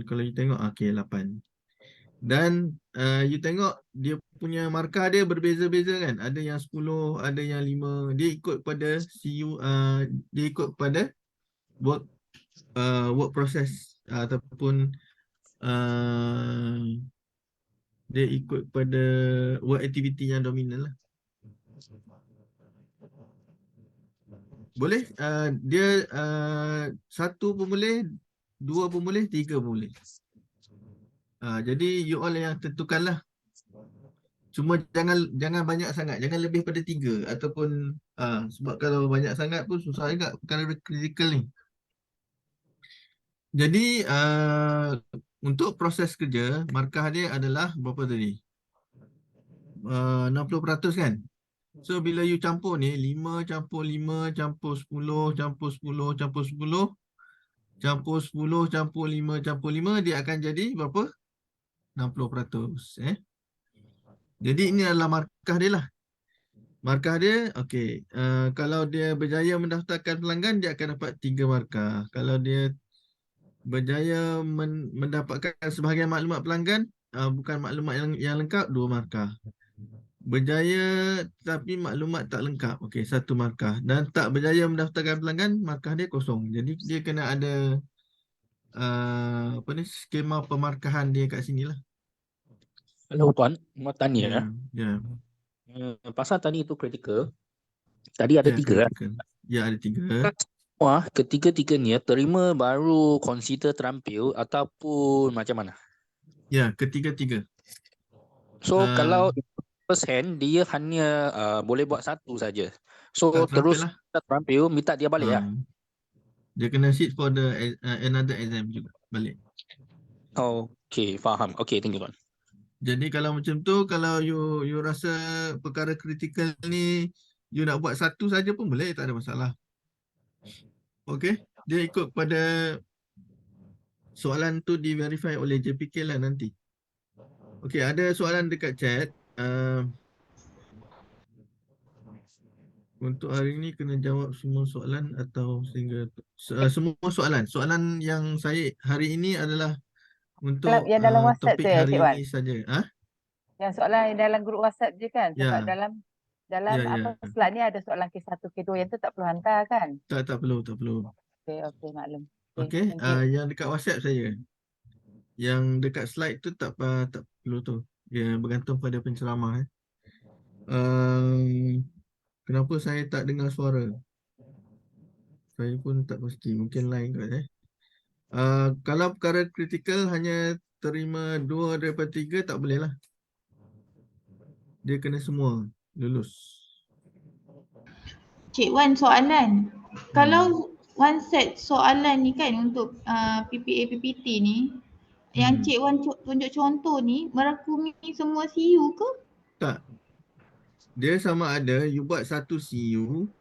Kalau you tengok okey 8. Dan you tengok dia punya markah dia berbeza-beza kan. Ada yang 10, ada yang 5. Dia ikut pada dia ikut pada work process ataupun dia ikut pada work activity yang dominan lah. Boleh dia 1 pun boleh, 2 pun boleh, 3 pun boleh. Jadi you all yang tentukanlah. Cuma jangan banyak sangat, jangan lebih pada 3 ataupun sebab kalau banyak sangat pun susah juga perkara kritikal ni. Jadi untuk proses kerja markah dia adalah berapa tadi? 60% kan? So bila you campur ni 5 campur 5 campur 10 campur 10 campur 10 campur 10, campur 5, campur 5, dia akan jadi berapa? 60%. Jadi ini adalah markah dia lah. Markah dia, okey. Kalau dia berjaya mendaftarkan pelanggan, dia akan dapat 3 markah. Kalau dia berjaya mendapatkan sebahagian maklumat pelanggan, bukan maklumat yang lengkap, 2 markah. Berjaya tapi maklumat tak lengkap, okey, 1 markah. Dan tak berjaya mendaftarkan pelanggan, markah dia kosong. Jadi dia kena ada skema pemarkahan dia kat sini lah. Hello Tuan, mau tanya. Ya. Pasal tadi itu critical. Tadi ada 3 kan? Critical. Ya, ada 3. Wah, ketiga-tiganya terima baru consider terampil ataupun macam mana? Ya, ketiga-tiga. So kalau first hand dia hanya boleh buat satu saja. So tak terus lah. terampil minta dia balik lah. Dia kena sit for the another exam juga balik. Okay, faham. Okay, thank you Tuan. Jadi kalau macam tu, kalau you rasa perkara kritikal ni you nak buat satu saja pun boleh, tak ada masalah. Okay, dia ikut pada soalan tu di verify oleh JPK lah nanti. Okay, ada soalan dekat chat. Untuk hari ni kena jawab semua soalan atau sehingga semua soalan. Soalan yang saya hari ini adalah untuk yang dalam WhatsApp topik tu hari Cik Wan. ini saja. Yang soalan yang dalam grup WhatsApp je kan? Sebab dalam apa slide ni ada soalan K1, K2 yang tu tak perlu hantar kan? Tak perlu. Okey, maklum. Okey, yang dekat WhatsApp saya. Yang dekat slide tu tak perlu tu. Dia bergantung pada penceramah. Kenapa saya tak dengar suara? Saya pun tak pasti. Mungkin lain kot. Kalau perkara kritikal hanya terima 2 daripada 3, tak boleh lah. Dia kena semua lulus. Cik Wan, soalan. Kalau one set soalan ni kan untuk PPA PPT ni, yang Cik Wan tunjuk contoh ni merangkumi semua CU ke? Tak. Dia sama ada you buat satu CU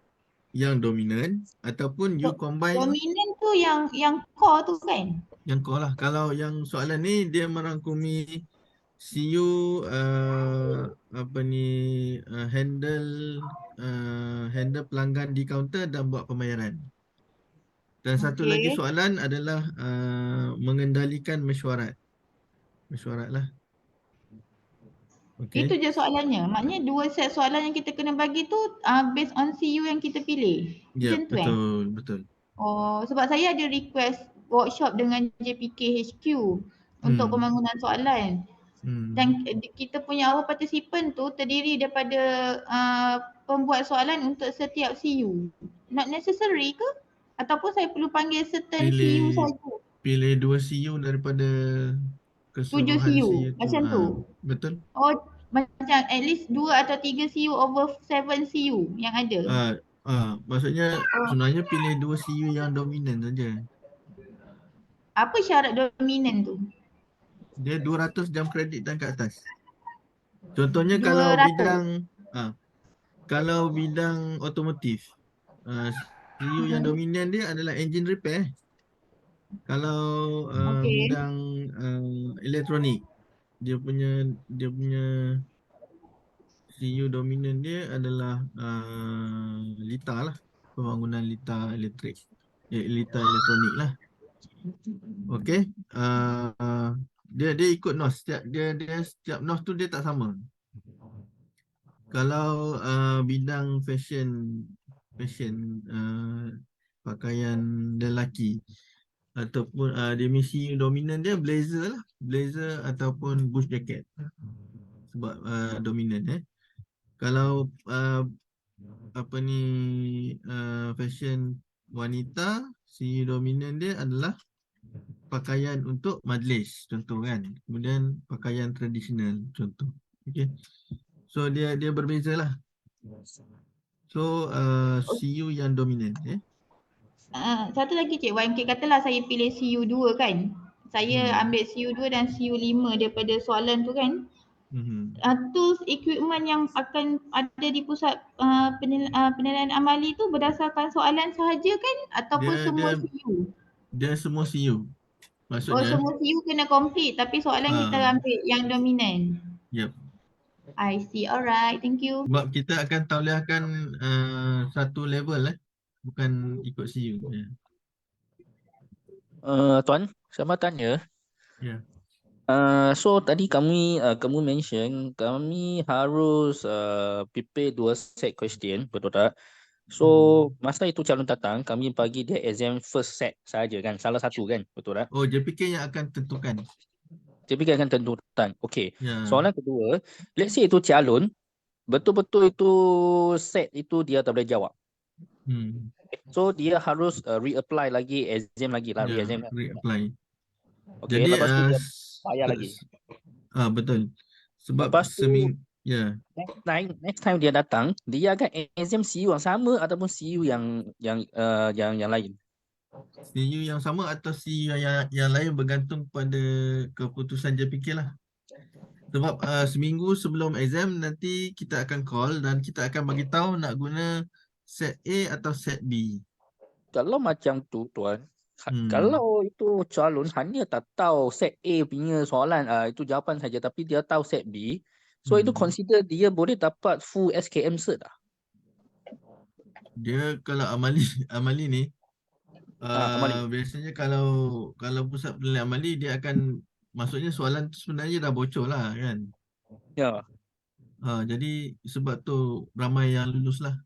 yang dominan ataupun you combine. Dominan tu yang core tu kan? Yang core lah. Kalau yang soalan ni dia merangkumi CU handle pelanggan di kaunter dan buat pembayaran. Dan satu lagi soalan adalah mengendalikan mesyuarat. Mesyuarat lah. Okay. Itu je soalannya. Maknanya 2 set soalan yang kita kena bagi tu based on CU yang kita pilih. Ya, betul. Oh, sebab saya ada request workshop dengan JPK HQ untuk pembangunan soalan. Dan kita punya awal participant tu terdiri daripada pembuat soalan untuk setiap CU. Not necessary ke? Ataupun saya perlu panggil certain CU saja? Pilih 2 CU daripada keseluruhan 7 CU tu. macam tu? Betul. Oh, macam at least 2 atau 3 CU over 7 CU yang ada? Maksudnya sebenarnya pilih 2 CU yang dominan saja. Apa syarat dominan tu? Dia 200 jam kredit dan ke atas. Contohnya 200. kalau bidang otomotif, CU yang dominan dia adalah engine repair. Kalau bidang elektronik, dia punya CU dominan dia adalah lita lah, pembangunan lita elektrik, lita elektronik lah. Okey, dia ikut NOS. Setiap NOS tu dia tak sama. Kalau bidang fashion pakaian lelaki ataupun dia misi dominan dia blazer lah, blazer ataupun bush jacket. Sebab dominan Kalau fashion wanita, si dominan dia adalah pakaian untuk majlis contoh kan. Kemudian pakaian tradisional contoh. Okey. So dia berbeza lah. So CU yang dominan. Satu lagi Cik Wan, katalah saya pilih CU 2 kan. Saya ambil CU 2 dan CU 5 daripada soalan tu kan. Tools equipment yang akan ada di pusat penilaian amali tu berdasarkan soalan sahaja kan ataupun semua CU? Dia semua CU. Oh, Maksudnya, semua CU kena complete tapi soalan kita ambil yang dominan. yep. I see. Alright, thank you. Sebab kita akan tauliahkan satu level bukan ikut CU. Tuan, saya tanya. Ya. So tadi kamu mention kami harus prepare 2 set question, betul tak? So masa itu calon datang, kami bagi dia exam first set saja kan, salah satu kan, betul tak? Oh, JPK yang akan tentukan. JPK akan tentukan. Okey. Ya. Soalan kedua, let's say itu calon betul-betul itu set itu dia tak boleh jawab. So dia harus reapply lagi, exam lagi lah, Ya, re-exam. reapply. Okey, Jadi lepas tu dia bayar lagi. betul. Sebab Lepas tu ya. next time dia datang, dia akan exam CU yang sama ataupun CU yang lain. CU yang sama atau CU yang lain bergantung pada keputusan JPK lah. Sebab seminggu sebelum exam nanti kita akan call dan kita akan bagi tahu nak guna set A atau set B. Kalau macam tu tuan, kalau itu calon hanya tak tahu set A punya soalan itu jawapan saja tapi dia tahu set B, so itu consider dia boleh dapat full SKM cert tak? Dia kalau amali ni Amali. biasanya kalau pusat penilaian amali dia akan, maksudnya soalan tu sebenarnya dah bocor lah kan. Ya. Jadi sebab tu ramai yang lulus lah.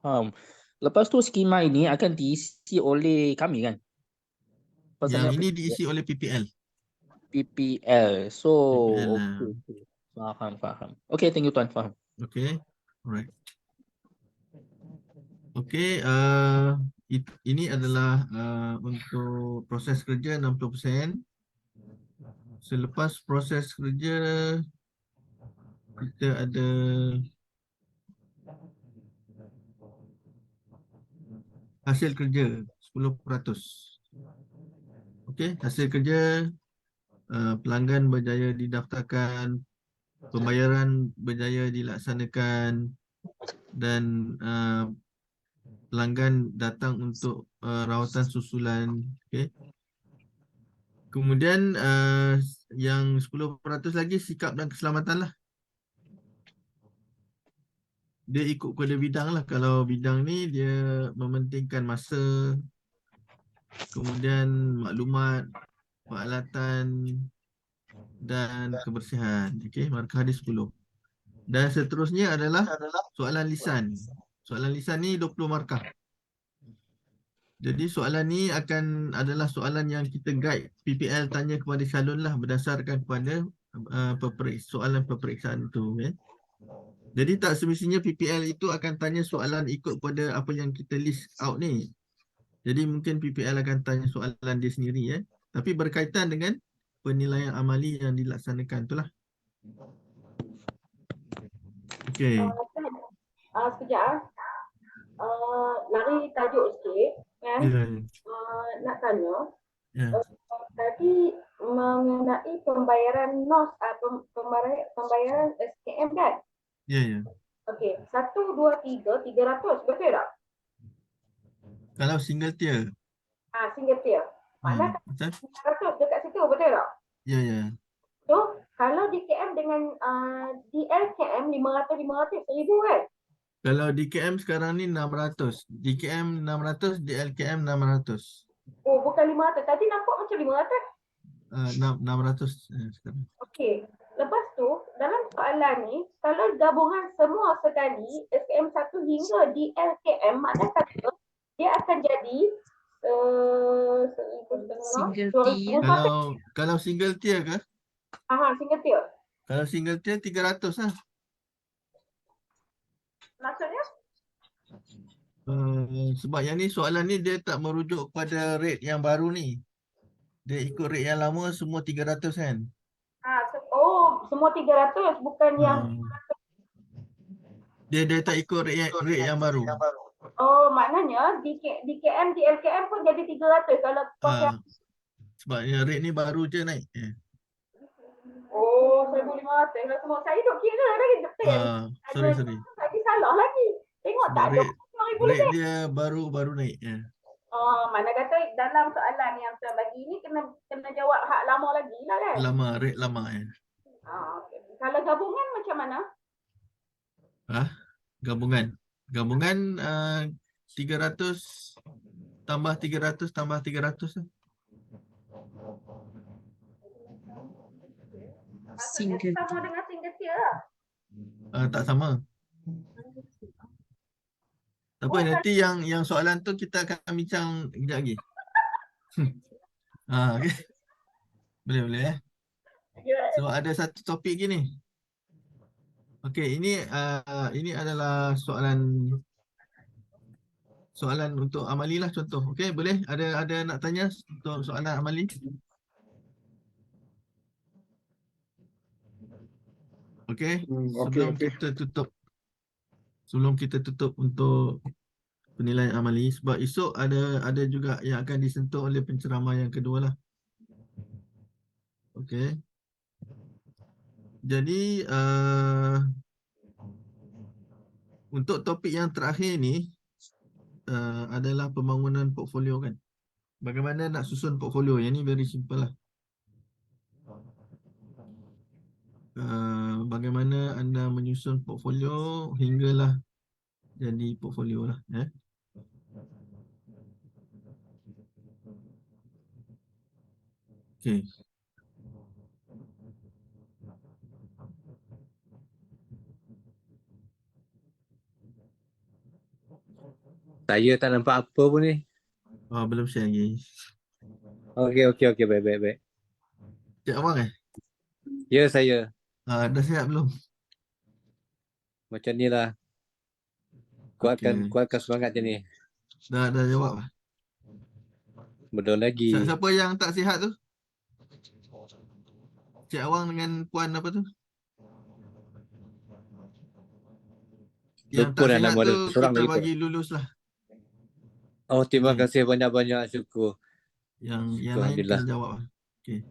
Faham. Lepas tu skema ini akan diisi oleh kami kan? Yang ini diisi oleh PPL. PPL. So PPL okay. Faham. Okay, thank you tuan, faham. Okay, alright. Okay, ini adalah untuk proses kerja 60%. Selepas proses kerja kita ada hasil kerja 10%. Okey, hasil kerja pelanggan berjaya didaftarkan, pembayaran berjaya dilaksanakan dan pelanggan datang untuk rawatan susulan. Okey. Kemudian yang 10% lagi sikap dan keselamatan lah. Dia ikut kepada bidang lah. Kalau bidang ni dia mementingkan masa, kemudian maklumat, peralatan dan kebersihan. Okey, markah dia 10. Dan seterusnya adalah soalan lisan. Soalan lisan ni 20 markah. Jadi soalan ni adalah soalan yang kita guide PPL tanya kepada calon lah berdasarkan kepada soalan peperiksaan itu. Jadi tak semestinya PPL itu akan tanya soalan ikut pada apa yang kita list out ni. Jadi mungkin PPL akan tanya soalan dia sendiri tapi berkaitan dengan penilaian amali yang dilaksanakan itulah. Okey. Sekejap. Lari tajuk sikit kan. Nak tanya. Tadi mengenai pembayaran NOS, pembayaran SKM kan? Ya. Okey, 1, 2, 3, 300, betul tak? Kalau single tier. Single tier. Mana 300 dekat situ, betul tak? Ya. So, kalau DKM dengan DLKM 500, 1000 kan? Kalau DKM sekarang ni 600. DKM 600, DLKM 600. Oh, bukan 500. Tadi nampak macam 500. 600 sekarang. Okey. Lepas tu, dalam soalan ni, kalau gabungan semua sekali, SKM 1 hingga DLKM, makna kata dia akan jadi single tier. Kalau single tier ke? Single tier. Kalau single tier 300 lah. Maksudnya? Sebab yang ni soalan ni dia tak merujuk pada rate yang baru ni. Dia ikut rate yang lama semua 300 kan? Semua 300 bukan yang dia tak ikut rate yang baru. Oh, maknanya DKM, DLKM pun jadi 300 kalau pakai. Sebab rate ni baru je naik. Oh, 1,500 lah semua. Saya duk kira lagi. Sorry. Lagi salah lagi. Tengok tak ada Rate dia baru naik ya. Oh, mana kata dalam soalan yang saya bagi ni kena jawab hak lama lagi lah kan? Rate lama ya. Okay. Kalau gabungan macam mana? Gabungan 300 tambah 300 tambah 300 lah. Maksudnya sama dengan single tier lah. Tak sama. Tak apa, nanti yang soalan tu kita akan bincang kejap lagi. Okay. Boleh ya. So ada satu topik gini. Okey, ini adalah soalan untuk amali lah contoh. Okey, boleh? Ada nak tanya untuk soalan amali? Okey. Sebelum kita tutup untuk penilaian amali, sebab esok ada juga yang akan disentuh oleh penceramah yang kedua lah. Okey. Jadi untuk topik yang terakhir ni adalah pembangunan portfolio kan. Bagaimana nak susun portfolio? Yang ni very simple lah. Bagaimana anda menyusun portfolio hinggalah jadi portfolio lah. Okay. Saya tak nampak apa pun ni. Belum share lagi. Okey, baik. Cik Awang Ya, saya. Dah siap belum? Macam ni lah. Kuatkan semangat je ni. Dah jawab. Belum lagi. Siapa yang tak sihat tu? Cik Awang dengan Puan apa tu? Yang tak sihat tu kita bagi lulus lah. Oh, terima kasih banyak-banyak, syukur. Yang lain kena jawab lah. Okay.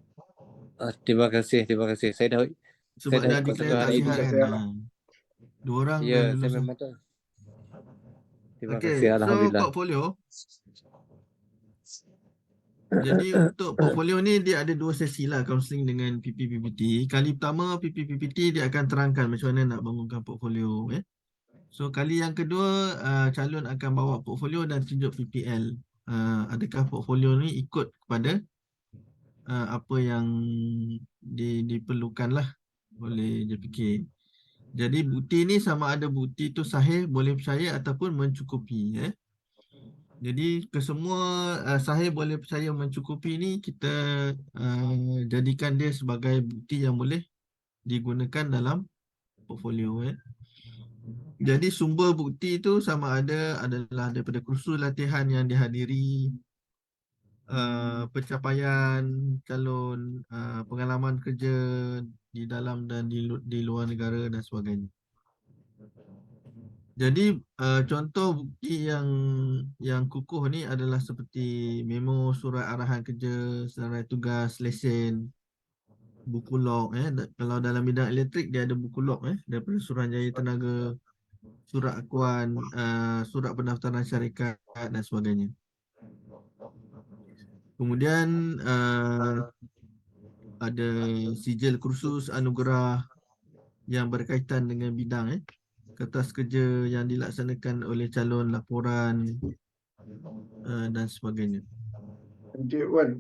Terima kasih. Saya dah sebab dah declare tak sihat kan. Dua orang dah lulus. Saya memang tahu. Terima kasih. kasih, alhamdulillah. So portfolio. Jadi untuk portfolio ni dia ada dua sesi lah, counselling dengan PP-PPT. Kali pertama PP-PPT dia akan terangkan macam mana nak bangunkan portfolio. So kali yang kedua calon akan bawa portfolio dan tunjuk PPL. Adakah portfolio ni ikut kepada apa yang diperlukan lah oleh JPK. Jadi bukti ni sama ada bukti tu sahih, boleh percaya ataupun mencukupi. Jadi kesemua sahih, boleh percaya, mencukupi ni kita jadikan dia sebagai bukti yang boleh digunakan dalam portfolio. Jadi sumber bukti itu sama ada adalah daripada kursus latihan yang dihadiri, pencapaian calon, pengalaman kerja di dalam dan di luar negara dan sebagainya. Jadi contoh bukti yang kukuh ni adalah seperti memo, surat arahan kerja, senarai tugas, lesen, buku log. Kalau dalam bidang elektrik dia ada buku log daripada Suruhanjaya Tenaga, surat akuan, surat pendaftaran syarikat dan sebagainya. Kemudian ada sijil kursus anugerah yang berkaitan dengan bidang, kertas kerja yang dilaksanakan oleh calon, laporan dan sebagainya. Encik Wan,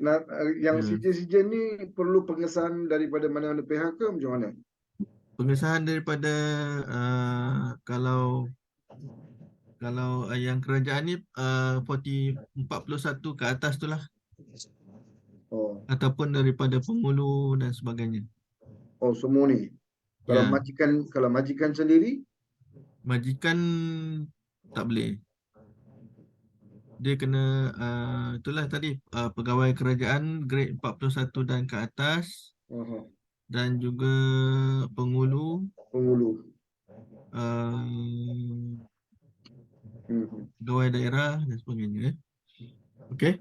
yang sijil-sijil ni perlu pengesahan daripada mana-mana pihak ke macam mana? Pengesahan daripada kalau yang kerajaan ni 41 ke atas tu lah. Ataupun daripada pengulu dan sebagainya. Oh, semua ni. Kalau majikan sendiri? Majikan tak boleh. Dia kena itulah tadi pegawai kerajaan grade 41 dan ke atas. Dan juga pengulu. Pegawai daerah dan sebagainya. Okey.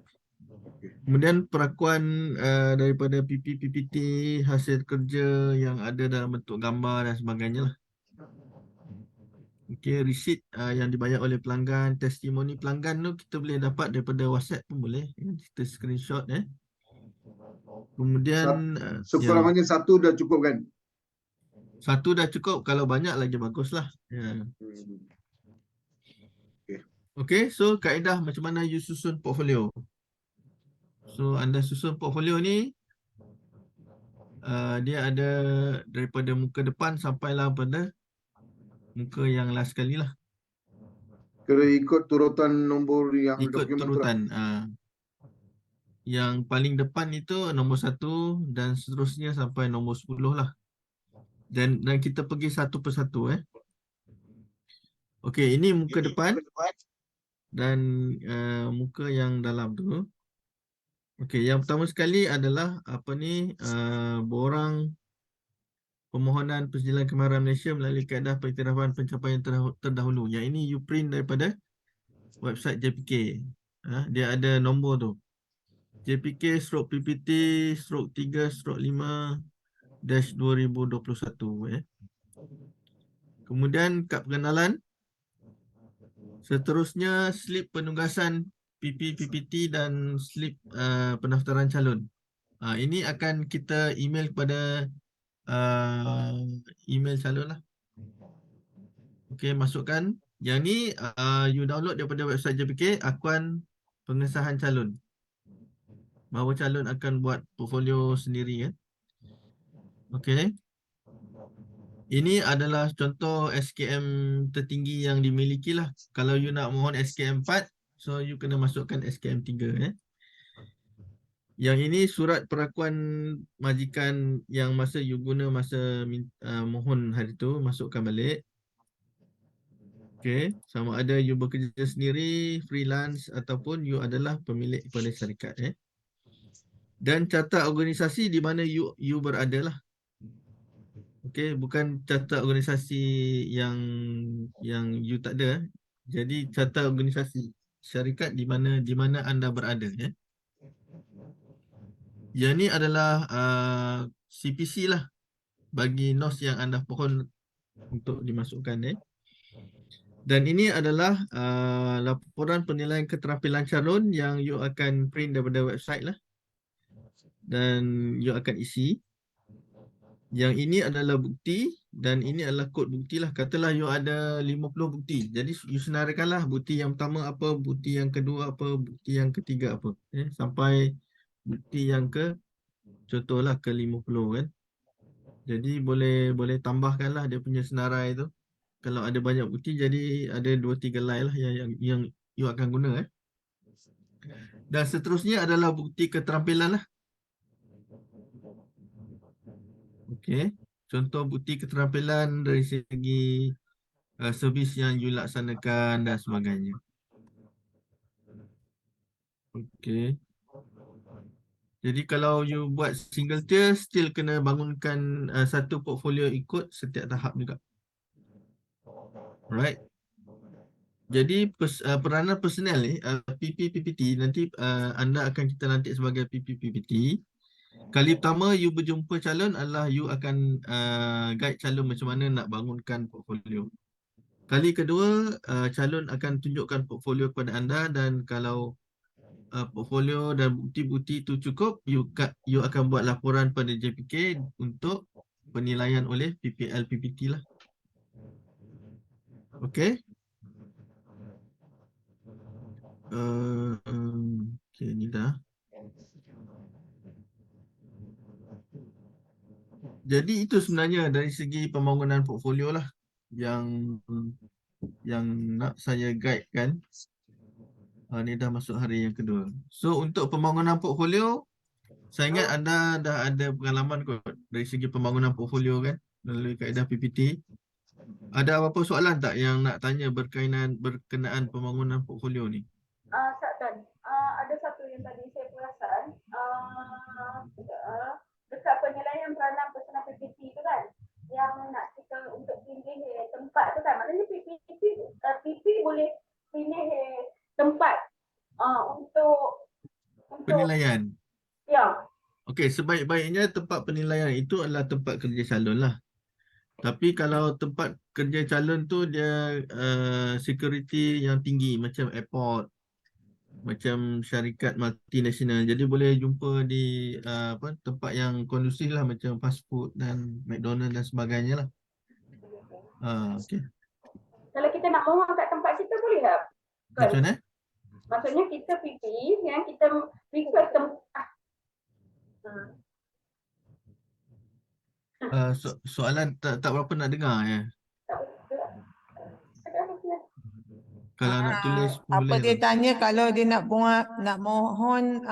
Kemudian perakuan daripada PP-PPT, hasil kerja yang ada dalam bentuk gambar dan sebagainya lah. Okay, receipt yang dibayar oleh pelanggan, testimoni pelanggan tu kita boleh dapat daripada WhatsApp pun boleh. Kita screenshot Kemudian Sekurang-kurangnya satu dah cukup kan? satu dah cukup, kalau banyak lagi baguslah. Okay, so kaedah macam mana you susun portfolio. So anda susun portfolio ni, dia ada daripada muka depan sampailah pada muka yang last sekali lah. Kena ikut turutan nombor yang Ikut dokumen tu lah. turutan. Yang paling depan itu nombor 1 dan seterusnya sampai nombor 10 lah. Dan kita pergi satu persatu. Okey, ini muka depan dan muka yang dalam tu. Okey, yang pertama sekali adalah borang permohonan Persediaan Kemahiran Malaysia melalui kaedah pengiktirafan pencapaian terdahulu. Yang ini you print daripada website JPK. Dia ada nombor tu. JPK/PPT/3/5-2021. Kemudian kad pengenalan. Seterusnya slip penugasan PP, PPT dan slip pendaftaran calon. Ini akan kita email kepada email calon lah. Okey, masukkan. Yang ni you download daripada website JPK, akuan pengesahan calon. Bahawa calon akan buat portfolio sendiri. Okey. Ini adalah contoh SKM tertinggi yang dimiliki lah. Kalau you nak mohon SKM 4, so you kena masukkan SKM 3. Yang ini surat perakuan majikan yang masa you guna masa mohon hari tu, masukkan balik. Okay, sama ada you bekerja sendiri, freelance ataupun you adalah pemilik kepada syarikat. Dan carta organisasi di mana you berada lah. Okay, bukan carta organisasi yang you tak ada. Jadi carta organisasi syarikat di mana anda berada. Yang ni adalah CPC lah bagi NOS yang anda pohon untuk dimasukkan. Dan ini adalah laporan penilaian keterampilan calon yang you akan print daripada website lah. Dan you akan isi. Yang ini adalah bukti dan ini adalah kod bukti lah. Katalah you ada 50 bukti. Jadi you senaraikanlah bukti yang pertama apa, bukti yang kedua apa, bukti yang ketiga apa. Sampai bukti yang contohlah ke 50 kan. Jadi boleh tambahkanlah dia punya senarai tu. Kalau ada banyak bukti jadi ada 2-3 line lah yang you akan guna. Dan seterusnya adalah bukti keterampilan lah. Okey. Contoh bukti keterampilan dari segi servis yang you laksanakan dan sebagainya. Okey. Jadi kalau you buat single tier, still kena bangunkan satu portfolio ikut setiap tahap juga. Alright. Jadi peranan personal ni, PP, PPT, nanti anda akan kita lantik sebagai PP, PPT. Kali pertama you berjumpa calon adalah you akan guide calon macam mana nak bangunkan portfolio. Kali kedua, calon akan tunjukkan portfolio kepada anda dan kalau portfolio dan bukti-bukti itu cukup, you akan buat laporan pada JPK untuk penilaian oleh PPL PPT lah. Okey. Okey, ni dah. Jadi itu sebenarnya dari segi pembangunan portfolio lah yang nak saya guide kan. Ni dah masuk hari yang kedua. So untuk pembangunan portfolio, saya ingat anda dah ada pengalaman kot dari segi pembangunan portfolio kan melalui kaedah PPT. Ada apa-apa soalan tak yang nak tanya berkenaan pembangunan portfolio ni? Syaktan, ada satu yang tadi saya perasan dekat penilaian peranan personal PPT tu kan, yang nak kita untuk pilih tempat tu kan, maknanya PP boleh pilih tempat untuk penilaian. Ya. Okey, sebaik-baiknya tempat penilaian itu adalah tempat kerja calon lah. Tapi kalau tempat kerja calon tu dia security yang tinggi macam airport, macam syarikat multinasional. Jadi boleh jumpa di tempat yang kondusif lah macam fast food dan McDonald dan sebagainya lah. Okay. Kalau kita nak mohon kat tempat kita boleh tak? Macam mana? Maksudnya kita PP yang kita request tempat. Soalan tak berapa nak dengar ya. Kalau nak tulis Apa boleh dia lah. tanya kalau dia nak mohon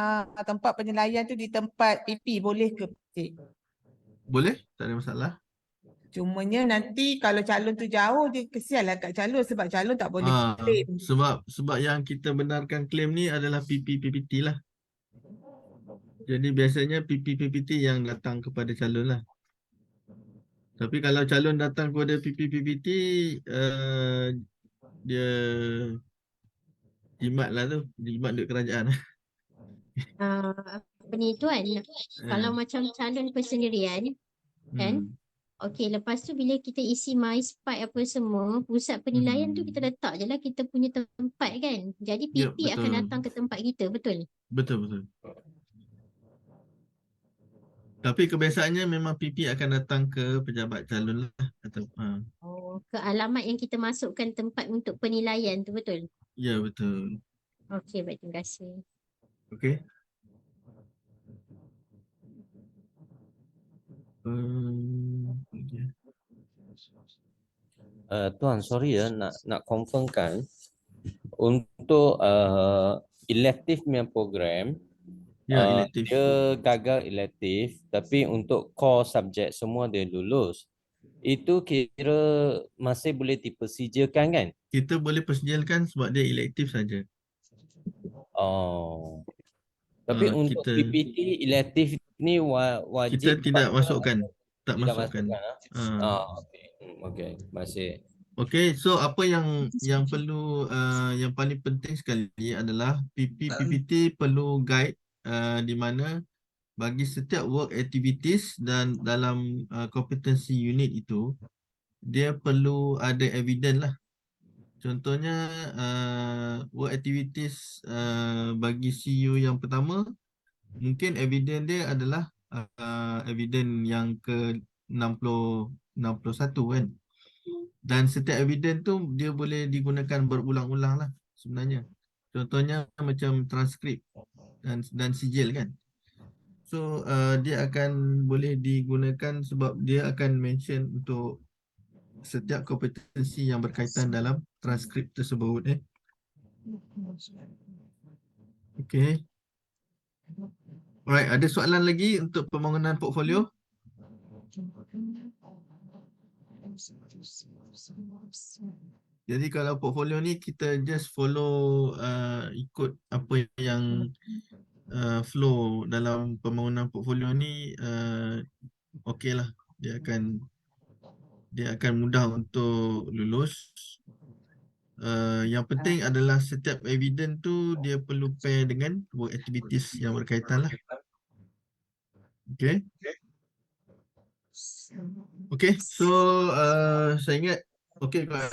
tempat penilaian tu di tempat PP boleh ke Cik? Boleh, tak ada masalah. Cumanya nanti kalau calon tu jauh dia kesianlah kat calon sebab calon tak boleh claim. Sebab yang kita benarkan claim ni adalah PP-PPT lah. Jadi biasanya PP-PPT yang datang kepada calon lah. Tapi kalau calon datang kepada PP-PPT, dia jimat lah tu. Jimat duit kerajaan. Apa ni Tuan, kalau macam calon persendirian kan, okey, lepas tu bila kita isi MySpark apa semua, pusat penilaian tu kita letak je lah kita punya tempat kan. Jadi PP Ya, akan betul. datang ke tempat kita, betul? Betul. Tapi kebiasaannya memang PP akan datang ke pejabat calon lah. Ke alamat yang kita masukkan tempat untuk penilaian tu, betul? Ya, betul. Okey, baik, terima kasih. Okey. Tuan, sorry ya, nak confirmkan untuk elective punya program, elective. dia gagal elective tapi untuk core subjek semua dia lulus. Itu kira masih boleh dipersijakan kan? Kita boleh persijalkan sebab dia elective saja. Oh. Tapi untuk kita PPT elective ni wajib kita tidak masukkan. Tak tidak masukkan. Okey, masih. Okey, so apa yang perlu yang paling penting sekali adalah PPT perlu guide di mana bagi setiap work activities dan dalam competency unit itu dia perlu ada evidence lah. Contohnya work activities bagi CU yang pertama mungkin evidence dia adalah evidence yang ke 61 kan. Dan setiap evidence tu dia boleh digunakan berulang-ulang lah sebenarnya. Contohnya macam transkrip dan sijil kan. So dia akan boleh digunakan sebab dia akan mention untuk setiap kompetensi yang berkaitan dalam transkrip tersebut. Okay. Alright, ada soalan lagi untuk pembangunan portfolio? Jadi kalau portfolio ni kita just follow ikut apa yang flow dalam pembangunan portfolio ni, okey lah. Dia akan mudah untuk lulus. Yang penting adalah setiap evidence tu dia perlu pair dengan work activities yang berkaitan lah. Okay. Okay, so saya ingat okay kot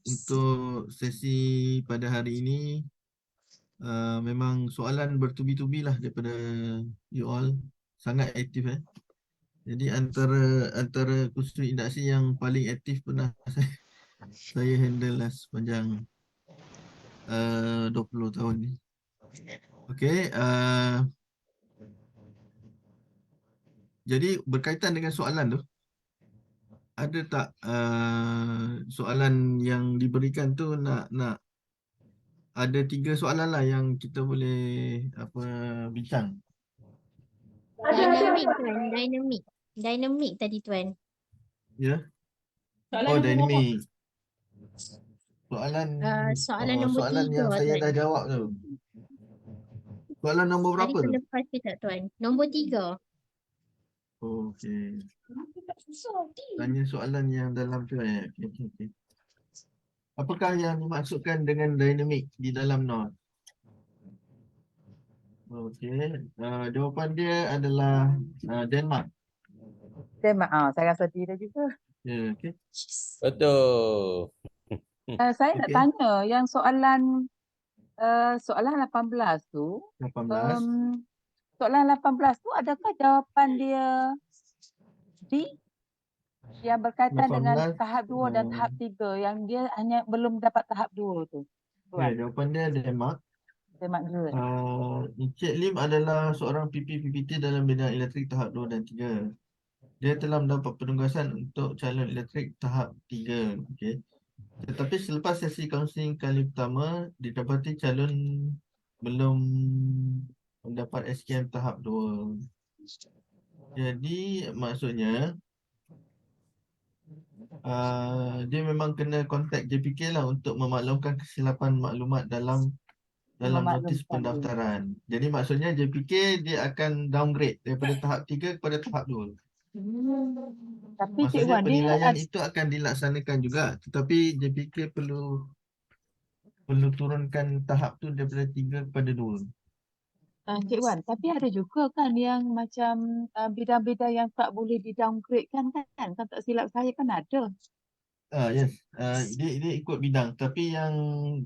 untuk sesi pada hari ini memang soalan bertubi-tubi lah daripada you all, sangat aktif Jadi antara kursus induksi yang paling aktif pernah saya handle lah sepanjang 20 tahun ni. Okay, jadi berkaitan dengan soalan tu, ada tak soalan yang diberikan tu nak ada 3 soalan lah yang kita boleh bincang. Dynamic Tuan, dynamic tadi Tuan. Ya. Oh, dynamic. Soalan nombor 3 yang saya dah jawab tu. Soalan nombor berapa tu? Tadi selepas ke tak Tuan? Nombor 3. Oh, okey. Tanya soalan yang dalam tu Okay. Apakah yang dimaksudkan dengan dynamic di dalam note? Okey. Jawapan dia adalah Denmark. Demak, saya rasa tidak juga. Ya, okey. Betul. Saya nak Okey. tanya yang soalan 18 tu, 18. soalan 18 tu adakah jawapan dia D yang berkaitan dengan 18. tahap 2 dan tahap 3 yang dia hanya belum dapat tahap 2 tu? Ya, Tuan, jawapan dia Denmark. Demak Good. Encik Lim adalah seorang PP-PPT dalam bidang elektrik tahap 2 dan 3. Dia telah mendapat penugasan untuk calon elektrik tahap 3. Okey. Tetapi selepas sesi kaunseling kali pertama, didapati calon belum mendapat SKM tahap 2. Jadi maksudnya dia memang kena kontak JPK lah untuk memaklumkan kesilapan maklumat dalam notis Memaklumkan dia. pendaftaran. Jadi maksudnya JPK dia akan downgrade daripada tahap 3 kepada tahap 2. Tapi Cik Maksudnya Wan, dia penilaian itu akan dilaksanakan juga, tetapi JPK perlu turunkan tahap tu daripada 3 kepada 2. Cik Wan, tapi ada juga kan yang macam bidang-bidang yang tak boleh di-downgrade kan? Kan tak silap saya kan ada. Yes. Dia ikut bidang, tapi yang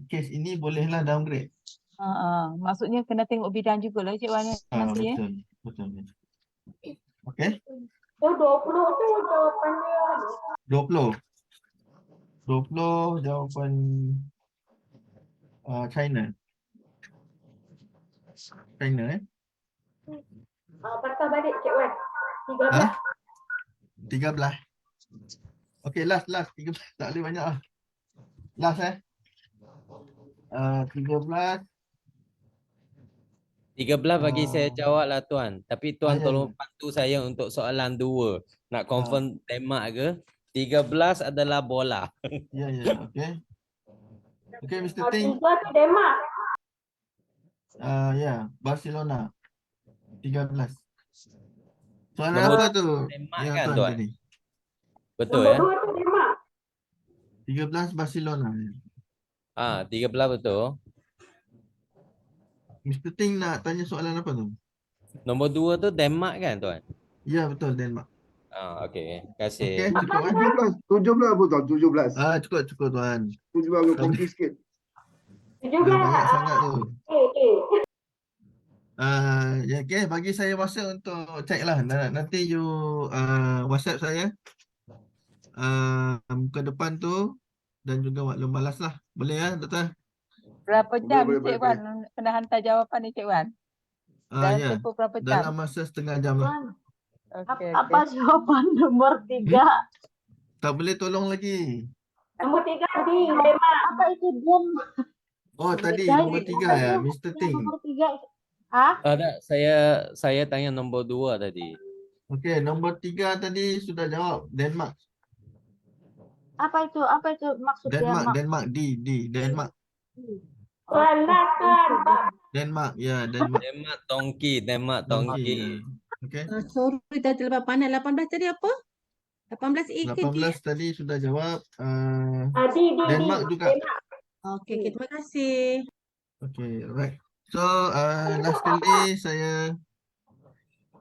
kes ini bolehlah downgrade. Maksudnya kena tengok bidang jugalah Cik Wan nanti Betul. Okey. So 20 tu jawapan dia. 20 jawapan China. Patah balik Cik Wan. 13. Okey, last 13. Tak boleh banyak lah. Last 13. 13 bagi saya jawab lah Tuan. Tapi Tuan ya. tolong bantu saya untuk soalan 2. Nak confirm Denmark ke? 13 adalah bola. Ya. Okey. Okey, Mr. Ting. 3 tu Denmark. Ya, Barcelona. 13. Soalan Nombor apa tu? Denmark Yang kan, Tuan Tuan? tadi. Betul Nombor ya? 2 tu Denmark. 13 Barcelona. 13 betul. Mr. Ting nak tanya soalan apa tu? Nombor 2 tu Denmark kan Tuan? Ya, betul, Denmark. Okey. Terima kasih. Okey, cukup kan? 17 betul, 17. Cukup Tuan. 17 kongsi sikit. 17. Dah banyak sangat tu. Okay. Ya, okey, bagi saya masa untuk check lah. Nanti you WhatsApp saya muka depan tu dan juga maklum balas lah. Boleh ya, Doktor? Berapa jam Boleh, Cik Wan kena hantar jawapan ni Cik Wan? Dalam Ya, tempoh berapa jam? dalam masa setengah jam lah. Apa jawapan nombor 3? Tak boleh tolong lagi. Nombor 3 di Denmark. Apa itu Bum? Oh, tadi nombor 3 ya, Mr. Ting. Nombor 3. Tak, saya tanya nombor 2 tadi. Okey, nombor 3 tadi sudah jawab, Denmark. Apa itu maksud Denmark? Denmark, Denmark. Denmark, ya, Denmark. Denmark Tongki. Okey. Sorry dah terlepas pandai. 18 tadi apa? 18 A ke D? 18 tadi sudah jawab. Denmark juga. Okey, terima kasih. Okey, alright. So, last kali saya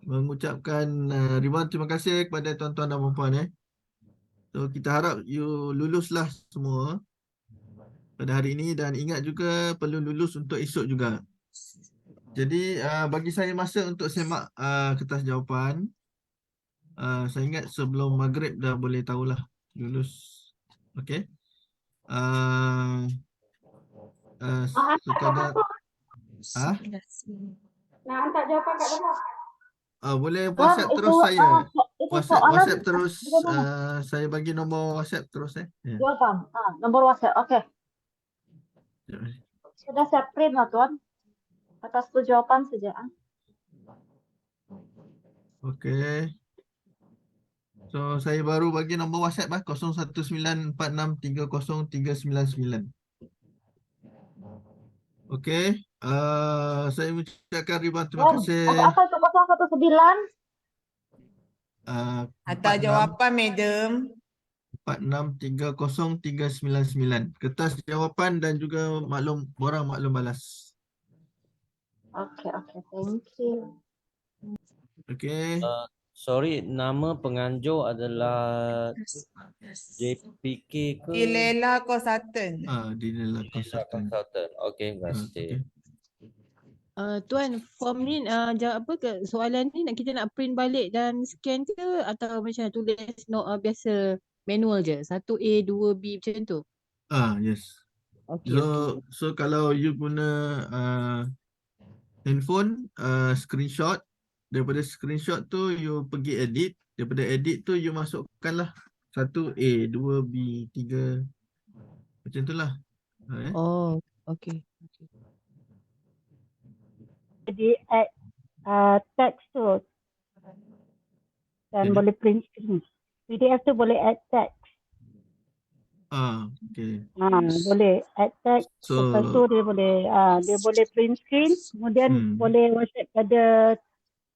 mengucapkan ribuan terima kasih kepada tuan-tuan dan puan-puan. So, kita harap you luluslah semua pada hari ini dan ingat juga perlu lulus untuk esok juga. Jadi, bagi saya masa untuk semak kertas jawapan. Saya ingat sebelum maghrib dah boleh tahulah lulus. Okey. Sekadar Nak hantar jawapan kat mana? boleh WhatsApp terus saya. WhatsApp terus saya bagi nombor WhatsApp terus Jawapan. Nombor WhatsApp. Okey. Sudah saya print lah Tuan. Atas tu jawapan saja. Okey. So saya baru bagi nombor WhatsApp 0194630399. Okey. Saya mengucapkan ribuan terima kasih. Apa itu 019? Hantar jawapan, Madam. 46303999. Kertas jawapan dan juga borang maklum balas. Okey, thank you. Okey. Sorry, nama penganjur adalah JPK ke? Dilela Consultant. Dilela Dilela Consultant. Consultant. Okey, terima kasih. Tuan, form ni jawab apa ke soalan ni kita nak print balik dan scan ke atau macam tulis biasa manual je 1A 2B macam tu? Yes. Okey, So kalau you guna handphone, screenshot, daripada screenshot tu you pergi edit, daripada edit tu you masukkanlah 1A, 2B, 3 macam itulah. Oh, okey. Jadi add text tu dan boleh print screen. PDF tu boleh add text. Okay. Boleh add text. Lepas tu dia boleh print screen, kemudian boleh WhatsApp pada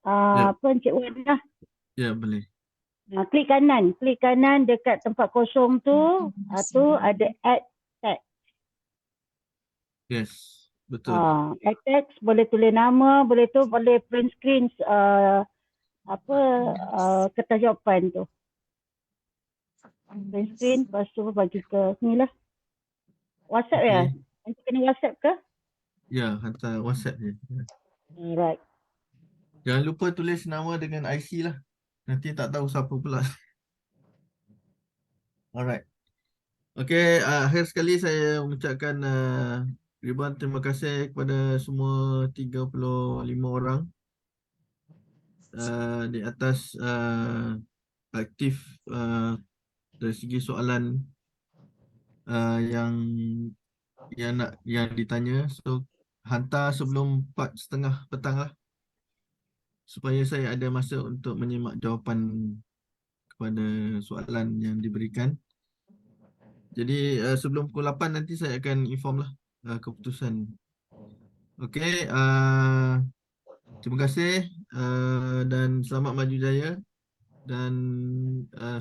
apa Encik Wan lah. Ya, boleh. Klik kanan dekat tempat kosong tu, tu ada add text. Yes, betul. Add text boleh tulis nama, boleh print screen kertas jawapan tu. Print screen, lepas tu bagi ke ni lah. WhatsApp ya? Nanti kena WhatsApp ke? Ya, hantar WhatsApp je. Alright. Jangan lupa tulis nama dengan IC lah. Nanti tak tahu siapa pula. Alright. Okay, akhir sekali saya mengucapkan ribuan terima kasih kepada semua 35 orang di atas aktif dari segi soalan yang ditanya. So hantar sebelum 4:30 petang lah, supaya saya ada masa untuk menyimak jawapan kepada soalan yang diberikan. Jadi sebelum pukul 8 nanti saya akan inform lah keputusan. Okey, terima kasih dan selamat maju jaya, dan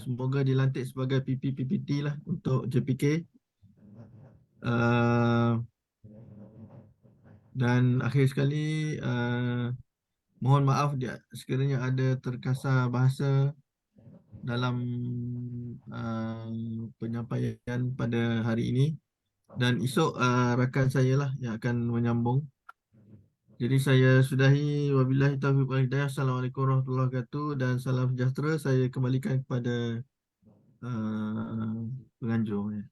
semoga dilantik sebagai PPPPT lah untuk JPK. Dan akhir sekali mohon maaf sekiranya ada terkasar bahasa dalam penyampaian pada hari ini, dan esok rakan saya lah yang akan menyambung. Jadi saya sudahi, wabillahi taufiq wal hidayah. Assalamualaikum warahmatullahi wabarakatuh dan salam sejahtera. Saya kembalikan kepada penganjur.